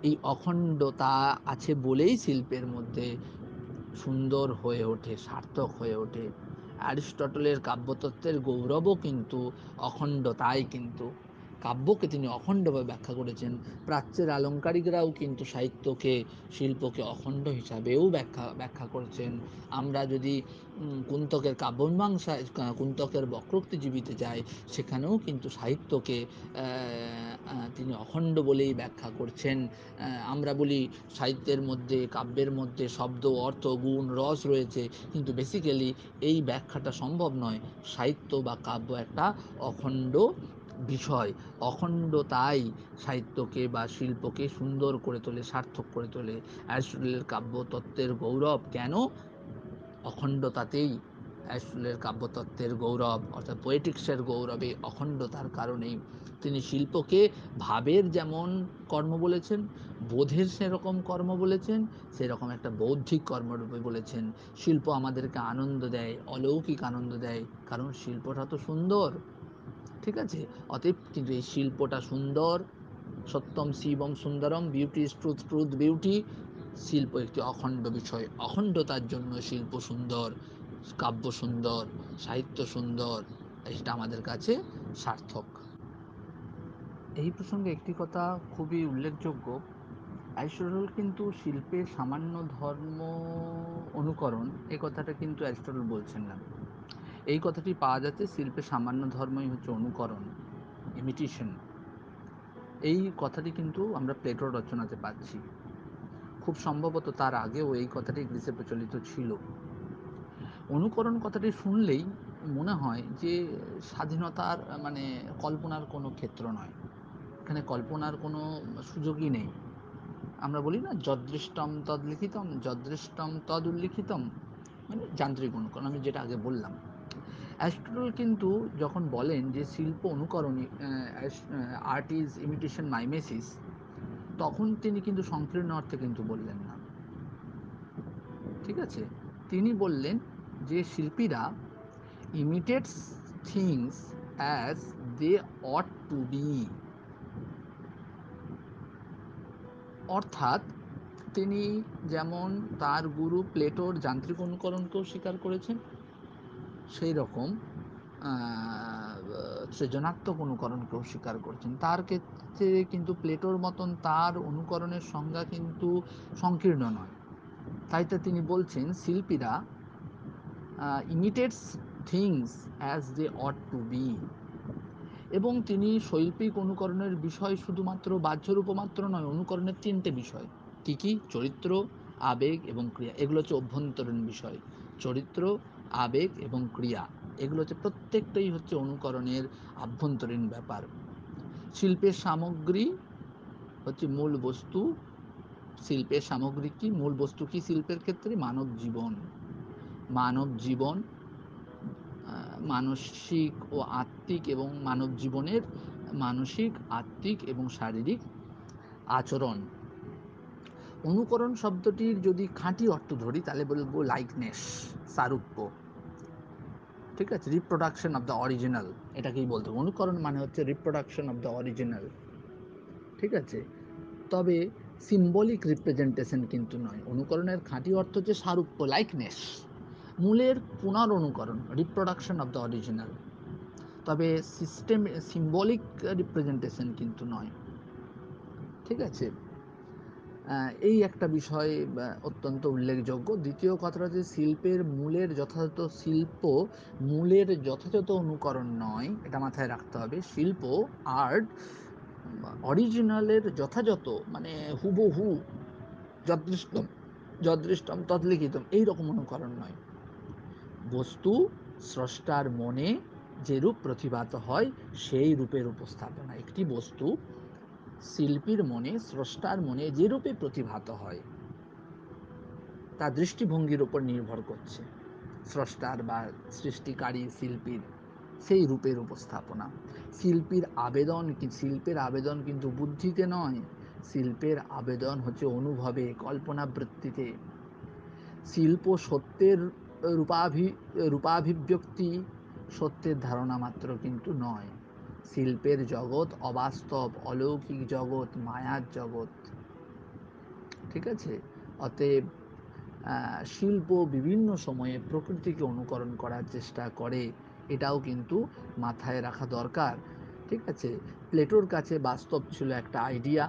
এই অখণ্ডতা আছে বলেই শিল্পের মধ্যে সুন্দর হয়ে ওঠে, সার্থক হয়ে ওঠে। অ্যারিস্টটলের কাব্যতত্ত্বের গৌরবও কিন্তু অখণ্ডতাই, কিন্তু কাব্যকে তিনি অখণ্ডভাবে ব্যাখ্যা করেছেন। প্রাচ্যের আলংকারিকরাও কিন্তু সাহিত্যকে, শিল্পকে অখণ্ড হিসাবেও ব্যাখ্যা করেছেন। আমরা যদি কুন্তকের কাব্যমীমাংসায়, কুন্তকের বক্রোক্তিজীবিতে যাই, সেখানেও কিন্তু সাহিত্যকে তিনি অখণ্ড বলেই ব্যাখ্যা করছেন। আমরা বলি সাহিত্যের মধ্যে, কাব্যের মধ্যে শব্দ, অর্থ, গুণ, রস রয়েছে, কিন্তু বেসিক্যালি এই ব্যাখ্যাটা সম্ভব নয়। সাহিত্য বা কাব্য একটা অখণ্ড বিষয়। অখণ্ডতাই সাহিত্যকে বা শিল্পকে সুন্দর করে তোলে, সার্থক করে তোলে। অ্যারিস্টটলের কাব্যতত্ত্বের গৌরব কেন? অখণ্ডতাতেই অ্যারিস্টটলের কাব্যতত্ত্বের গৌরব, অর্থাৎ পোয়েটিক্সের গৌরবে অখণ্ডতার কারণেই। তিনি শিল্পকে ভাবের যেমন কর্ম বলেছেন, বোধের সেরকম কর্ম বলেছেন, সেরকম একটা বৌদ্ধিক কর্মরূপে বলেছেন। শিল্প আমাদেরকে আনন্দ দেয়, অলৌকিক আনন্দ দেয়, কারণ শিল্পটা তো সুন্দর। ঠিক আছে? অতএব কিন্তু এই শিল্পটা সুন্দর, সত্যম শিবম সুন্দরম, beauty is truth, truth beauty. শিল্প একটি অখণ্ড বিষয়, অখণ্ডতার জন্য শিল্প সুন্দর, কাব্য সুন্দর, সাহিত্য সুন্দর, এটা আমাদের কাছে সার্থক। এই প্রসঙ্গে একটি কথা খুবই উল্লেখযোগ্য, অ্যারিস্টটল কিন্তু শিল্পের সামান্য ধর্ম অনুকরণ, এই কথাটা কিন্তু অ্যারিস্টটল বলছেন না। এই কথাটি পাওয়া যাচ্ছে শিল্পের সামান্য ধর্মই হচ্ছে অনুকরণ, ইমিটেশন। এই কথাটি কিন্তু আমরা প্লেটোর রচনাতে পাচ্ছি। খুব সম্ভবত তার আগেও এই কথাটি গ্রিসে প্রচলিত ছিল। অনুকরণ কথাটি শুনলেই মনে হয় যে স্বাধীনতার, মানে কল্পনার কোনো ক্ষেত্র নয়, এখানে কল্পনার কোনো সুযোগই নেই। আমরা বলি না, যদৃষ্টম তদ্লিখিতম, যদৃষ্টম তদ উল্লিখিতম, মানে যান্ত্রিক অনুকরণ, আমি যেটা আগে বললাম। অ্যারিস্টটল কিন্তু যখন বলেন যে শিল্প অনুকরণী, আর্ট ইজ ইমিটেশন মাইমেসিস, তখন তিনি কিন্তু সংকীর্ণ অর্থে কিন্তু বললেন না। ঠিক আছে? তিনি বললেন যে শিল্পীরা imitates things as they ought to be। অর্থাৎ তিনি যেমন তার গুরু প্লেটোর যান্ত্রিক অনুকরণকেও স্বীকার করেছেন, সেই রকম সৃজনাত্মক অনুকরণকেও স্বীকার করছেন। তার ক্ষেত্রে কিন্তু প্লেটোর মতন তার অনুকরণের সংজ্ঞা কিন্তু সংকীর্ণ নয়। তাই তো তিনি বলছেন শিল্পীরা imitates things as they ought to be. এবং তিনি শৈল্পিক অনুকরণের বিষয় শুধুমাত্র বাহ্যরূপ মাত্র নয়, অনুকরণের তিনটে বিষয়। কি কি? চরিত্র, আবেগ এবং ক্রিয়া। এগুলো হচ্ছে অভ্যন্তরীণ বিষয়। চরিত্র, আবেগ এবং ক্রিয়া, এগুলো হচ্ছে প্রত্যেকটাই হচ্ছে অনুকরণের আভ্যন্তরীণ ব্যাপার। শিল্পের সামগ্রী হচ্ছে মূল বস্তু। শিল্পের সামগ্রী কি? মূল বস্তু কি শিল্পের ক্ষেত্রে? মানব জীবন। মানব জীবন, মানসিক ও আত্মিক, এবং মানব জীবনের মানসিক, আত্মিক এবং শারীরিক আচরণ। অনুকরণ শব্দটির যদি খাঁটি অর্থ ধরি তাহলে বলবো লাইকনেস, সারূপ্য। ঠিক আছে, রিপ্রোডাকশন অফ দ্য অরিজিনাল, এটাকেই বলতে হবে। অনুকরণ মানে হচ্ছে রিপ্রোডাকশন অফ দ্য অরিজিনাল। ঠিক আছে, তবে সিম্বলিক রিপ্রেজেন্টেশন কিন্তু নয়। অনুকরণের খাঁটি অর্থ হচ্ছে সারূপ্য, লাইকনেস, মূলের পুনরনুকরণ, রিপ্রোডাকশন অফ দ্য অরিজিনাল। তবে সিস্টেম সিম্বলিক রিপ্রেজেন্টেশন কিন্তু নয়। ঠিক আছে, এই একটা বিষয় অত্যন্ত উল্লেখযোগ্য। দ্বিতীয় কথাটা হচ্ছে শিল্পের মূলের যথাযথ শিল্প মূলের যথাযথ অনুকরণ নয়, এটা মাথায় রাখতে হবে। শিল্প, আর্ট, অরিজিনালের যথাযথ মানে হুবহু, যদৃষ্টম যদৃষ্টম তদ্লিখিতম এইরকম অনুকরণ নয়। বস্তু স্রষ্টার মনে যেরূপ প্রতিভাত হয় সেই রূপের উপস্থাপনা। একটি বস্তু শিল্পীর মনে, স্রষ্টার মনে যে রূপে প্রতিভাত হয় তা দৃষ্টিভঙ্গির উপর নির্ভর করছে। স্রষ্টার বা সৃষ্টিকারী শিল্পীর সেই রূপের উপস্থাপনা। শিল্পীর আবেদন কি? শিল্পের আবেদন কিন্তু বুদ্ধিতে নয়, শিল্পের আবেদন হচ্ছে অনুভবে, কল্পনাবৃত্তিতে। শিল্প সত্যের রূপাভিব্যক্তি, সত্যের ধারণা মাত্র কিন্তু নয়। শিল্পের জগৎ অবাস্তব, অলৌকিক জগৎ, মায়ার জগৎ। ঠিক আছে, অতএব শিল্প বিভিন্ন সময়ে প্রকৃতিকে অনুকরণ করার চেষ্টা করে, এটাও কিন্তু মাথায় রাখা দরকার। ঠিক আছে, প্লেটোর কাছে বাস্তব ছিল একটা আইডিয়া,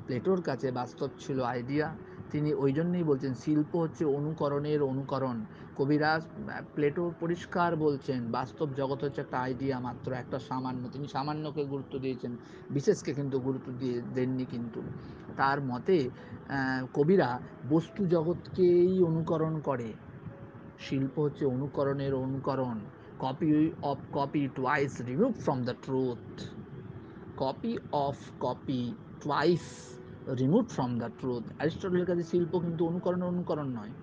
প্লেটোর কাছে বাস্তব ছিল আইডিয়া। তিনি ওই জন্যই বলছেন শিল্প হচ্ছে অনুকরণের অনুকরণ। কবিরাজ প্লেটো পরিষ্কার বলছেন বাস্তব জগৎ হচ্ছে একটা আইডিয়া মাত্র, একটা সামান্য। তিনি সামান্যকে গুরুত্ব দিয়েছেন, বিশেষকে কিন্তু গুরুত্ব দেননি। কিন্তু তার মতে কবিরা বস্তু জগৎকেই অনুকরণ করে। শিল্প হচ্ছে অনুকরণের অনুকরণ। Copy of copy twice remove from the truth. Copy of copy twice remove from the truth. অ্যারিস্টটলের কাছে শিল্প কিন্তু অনুকরণ নয়।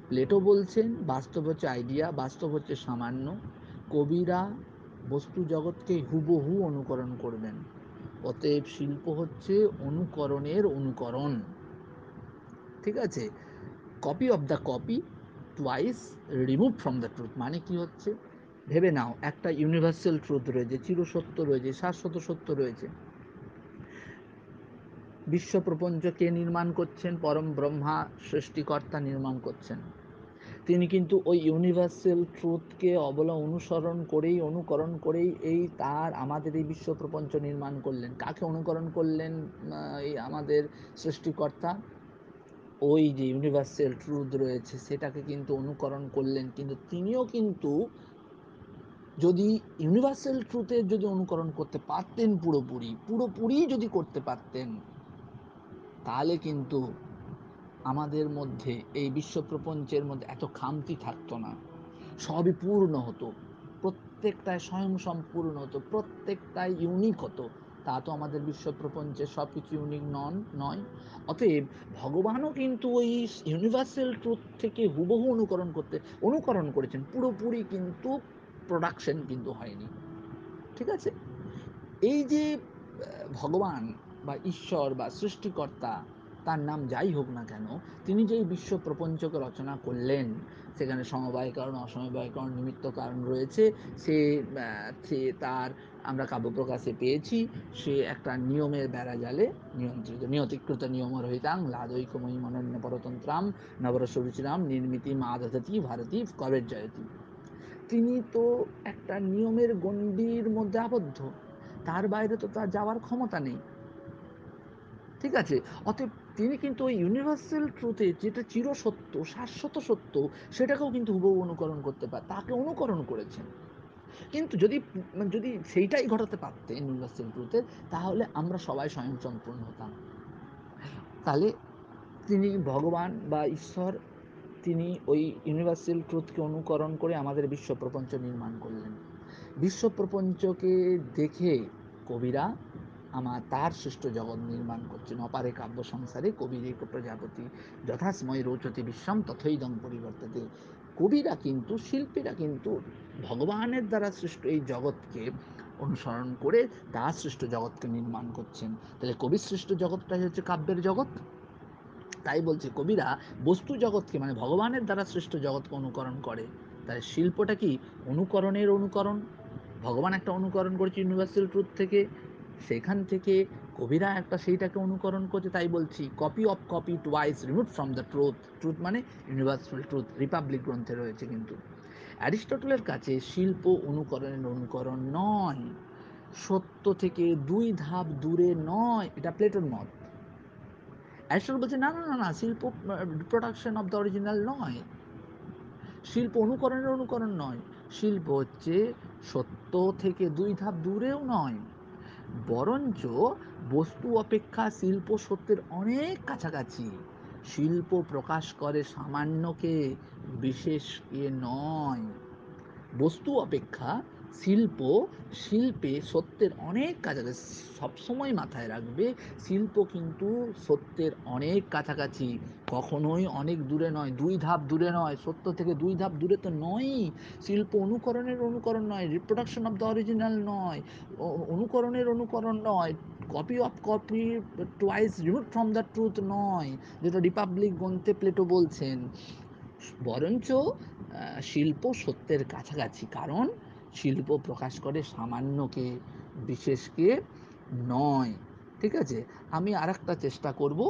প্লেটো বলছেন বাস্তব হচ্ছে আইডিয়া, বাস্তব হচ্ছে সামান্য। কবিরা বস্তু জগৎকে হুবহু অনুকরণ করবেন। অতএব শিল্প হচ্ছে অনুকরণের অনুকরণ। ঠিক আছে, copy of the copy twice remove from the truth মানে কি হচ্ছে? ভেবে নাও, একটা ইউনিভার্সাল ট্রুথ রয়েছে, চিরসত্য রয়েছে, শাশ্বত সত্য রয়েছে। বিশ্ব প্রপঞ্চ কে নির্মাণ করছেন? পরম ব্রহ্মা, সৃষ্টিকর্তা নির্মাণ করছেন। তিনি কিন্তু ওই ইউনিভার্সাল ট্রুথকে অনুসরণ করেই, অনুকরণ করেই আমাদের এই বিশ্ব প্রপঞ্চ নির্মাণ করলেন। কাকে অনুকরণ করলেন? এই আমাদের সৃষ্টিকর্তা ওই যে ইউনিভার্সাল ট্রুথ রয়েছে সেটাকে কিন্তু অনুকরণ করলেন। কিন্তু তিনিও কিন্তু যদি ইউনিভার্সাল ট্রুথের যদি অনুকরণ করতে পারতেন, পুরোপুরি যদি করতে পারতেন, তাহলে কিন্তু আমাদের মধ্যে এই বিশ্ব প্রপঞ্চের মধ্যে এত খামতি থাকতো না, সবই পূর্ণ হতো, প্রত্যেকটাই স্বয়ং সম্পূর্ণ হতো, প্রত্যেকটাই ইউনিক হতো। তা তো আমাদের বিশ্ব প্রপঞ্চের সব কিছু ইউনিক নয়। অতএব ভগবানও কিন্তু ওই ইউনিভার্সাল ট্রুথ থেকে হুবহু অনুকরণ করেছেন, পুরোপুরি কিন্তু প্রোডাকশন কিন্তু হয়নি। ঠিক আছে, এই যে ভগবান বা ঈশ্বর বা সৃষ্টিকর্তা তার নাম যাই হোক না কেন, তিনি যেই বিশ্ব প্রপঞ্চকে রচনা করলেন, সেখানে সমবায় কারণ, অসমবায় কারণ, নিমিত্ত কারণ রয়েছে। সে তার আমরা কাব্যপ্রকাশে পেয়েছি, সে একটা নিয়মের বেড়াজালে নিয়ন্ত্রিত। নিয়তিকৃত নিয়ম রহিতাং লাদৈকময়ী অনন্য পরতন্ত্রাম নবরসরুচিরাম নির্মিতি মাদধতি ভারতী কবের জয়তী। তিনি তো একটা নিয়মের গণ্ডির মধ্যে আবদ্ধ, তার বাইরে তো তার যাওয়ার ক্ষমতা নেই। ঠিক আছে? অতএব তিনি কিন্তু ওই ইউনিভার্সাল ট্রুথে যেটা চিরসত্য, শাশ্বত সত্য, সেটাকেও কিন্তু হুবহু অনুকরণ করতে তাকে অনুকরণ করেছেন। কিন্তু যদি সেইটাই ঘটাতে পারতেন ইউনিভার্সাল ট্রুথে, তাহলে আমরা সবাই স্বয়ংসম্পূর্ণ হতাম। তাহলে তিনি ভগবান বা ঈশ্বর, তিনি ওই ইউনিভার্সাল ট্রুথকে অনুকরণ করে আমাদের বিশ্ব প্রপঞ্চ নির্মাণ করলেন। বিশ্ব প্রপঞ্চকে দেখে কবিরা তার সৃষ্ট জগৎ নির্মাণ করছেন। অপারে কাব্য সংসারে কবির এক প্রজাপতি যথাসময় রোচতে বিশ্বম তথৈদং পরিবর্ততে। কবিরা কিন্তু, শিল্পীরা কিন্তু ভগবানের দ্বারা সৃষ্ট এই জগৎকে অনুসরণ করে তার সৃষ্ট জগৎকে নির্মাণ করছেন। তাহলে কবির সৃষ্ট জগৎটাই হচ্ছে কাব্যের জগৎ। তাই বলছে কবিরা বস্তু জগৎকে, মানে ভগবানের দ্বারা সৃষ্ট জগৎকে অনুকরণ করে। তাই শিল্পটা কি? অনুকরণের অনুকরণ। ভগবান একটা অনুকরণ করেছে ইউনিভার্সাল ট্রুথ থেকে, সেখান থেকে কবিরা একটা সেইটাকে অনুকরণ করছে। তাই বলছি copy of copy twice remove from the truth. Truth মানে ইউনিভার্সাল ট্রুথ, রিপাবলিক গ্রন্থে রয়েছে। কিন্তু অ্যারিস্টটলের কাছে শিল্প অনুকরণের অনুকরণ নয়, সত্য থেকে ২ ধাপ দূরে নয়, এটা প্লেটোর মত। অ্যারিস্টটল বলছে না না না না, শিল্প রিপ্রোডাকশন অফ দ্য অরিজিনাল নয়, শিল্প অনুকরণের অনুকরণ নয়, শিল্প হচ্ছে সত্য থেকে ২ ধাপ দূরেও নয়, বরঞ্চ বস্তু অপেক্ষা শিল্প সত্যের অনেক কাছাকাছি। শিল্প প্রকাশ করে সামান্যকে, বিশেষকে নয়। বস্তু অপেক্ষা শিল্পে সত্যের অনেক কাছাকাছি। সবসময় মাথায় রাখবে, শিল্প কিন্তু সত্যের অনেক কাছাকাছি, কখনোই অনেক দূরে নয়, ২ ধাপ দূরে নয়, সত্য থেকে ২ ধাপ দূরে তো নয়ই। শিল্প অনুকরণের অনুকরণ নয়, রিপ্রোডাকশন অফ দ্য অরিজিনাল নয়, অনুকরণের অনুকরণ নয়, copy of copy twice remove from the truth নয়, যেটা রিপাবলিক গ্রন্থে প্লেটো বলছেন। বরঞ্চ শিল্প সত্যের কাছাকাছি, কারণ শিল্প প্রকাশ করে সামান্যকে, বিশেষকে নয়। ঠিক আছে? আমি আরেকটা চেষ্টা করব,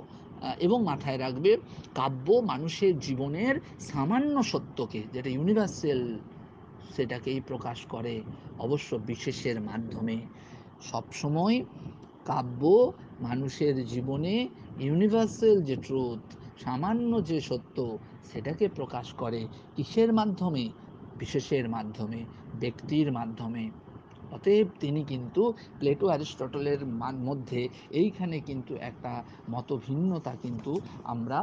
এবং মাথায় রাখবে, কাব্য মানুষের জীবনের সামান্য সত্যকে, যেটা ইউনিভার্সাল, সেটাকেই প্রকাশ করে, অবশ্য বিশেষের মাধ্যমে। সবসময় কাব্য মানুষের জীবনে ইউনিভার্সাল যে ট্রুথ, সামান্য যে সত্য, সেটাকে প্রকাশ করে কিসের মাধ্যমে? বিশেষের মাধ্যমে, ব্যক্তির মাধ্যমে। অতএব তিনি কিন্তু প্লেটো অ্যারিস্টটলের মধ্যে এইখানে কিন্তু একটা মতভিন্নতা কিন্তু আমরা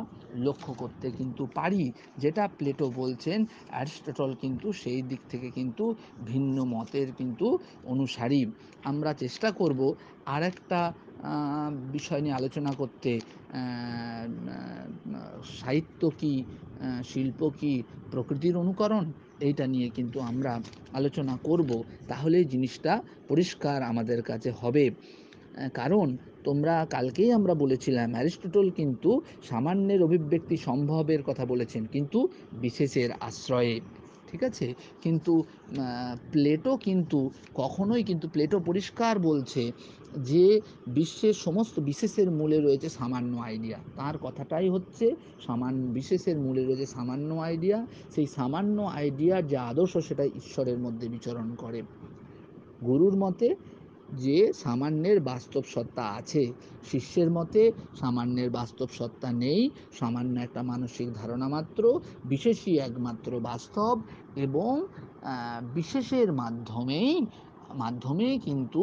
লক্ষ্য করতে কিন্তু পারি, যেটা প্লেটো বলছেন, অ্যারিস্টটল কিন্তু সেই দিক থেকে কিন্তু ভিন্ন মতের কিন্তু অনুসারী। আমরা চেষ্টা করব আর একটা বিষয় নিয়ে আলোচনা করতে, সাহিত্য কি, শিল্প কি প্রকৃতির অনুকরণ, এইটা নিয়ে কিন্তু আমরা আলোচনা করব। তাহলে জিনিসটা পরিষ্কার আমাদের কাছে হবে। কারণ তোমরা কালকেই আমরা বলেছিলাম, অ্যারিস্টটল কিন্তু সামান্যের অভিব্যক্তি সম্ভবের কথা বলেছেন, কিন্তু বিশেষের আশ্রয়ে। ঠিক আছে? কিন্তু প্লেটো কিন্তু কখনোই, কিন্তু প্লেটো পরিষ্কার বলছে যে বিশ্বের সমস্ত বিশেষের মূলে রয়েছে সামান্য আইডিয়া। তার কথাটাই হচ্ছে বিশেষের মূলে রয়েছে সামান্য আইডিয়া। সেই সামান্য আইডিয়ার যে আদর্শ, সেটা ঈশ্বরের মধ্যে বিচরণ করে। গুরুর মতে যে সামান্যের বাস্তব সত্তা আছে, শিষ্যের মতে সামান্যের বাস্তব সত্তা নেই, সামান্য একটা মানসিক ধারণা মাত্র, বিশেষই একমাত্র বাস্তব। এবং বিশেষের মাধ্যমেই কিন্তু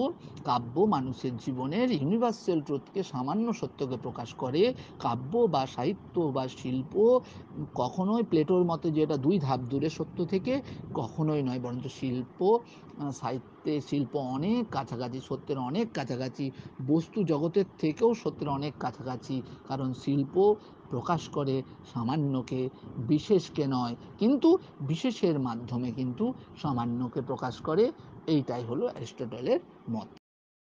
কাব্য মানুষের জীবনের ইউনিভার্সাল ট্রুথকে, সামান্য সত্যকে প্রকাশ করে। কাব্য বা সাহিত্য বা শিল্প কখনোই প্লেটোর মতে যেটা ২ ধাপ দূরে সত্য থেকে, কখনোই নয়, বরঞ্চ শিল্প অনেক কাছাকাছি, সত্যের অনেক কাছাকাছি, বস্তু জগতের থেকেও সত্যের অনেক কাছাকাছি। কারণ শিল্প প্রকাশ করে সামান্যকে, বিশেষকে নয়, কিন্তু বিশেষের মাধ্যমে কিন্তু সামান্যকে প্রকাশ করে। এইটাই হলো অ্যারিস্টটলের মত।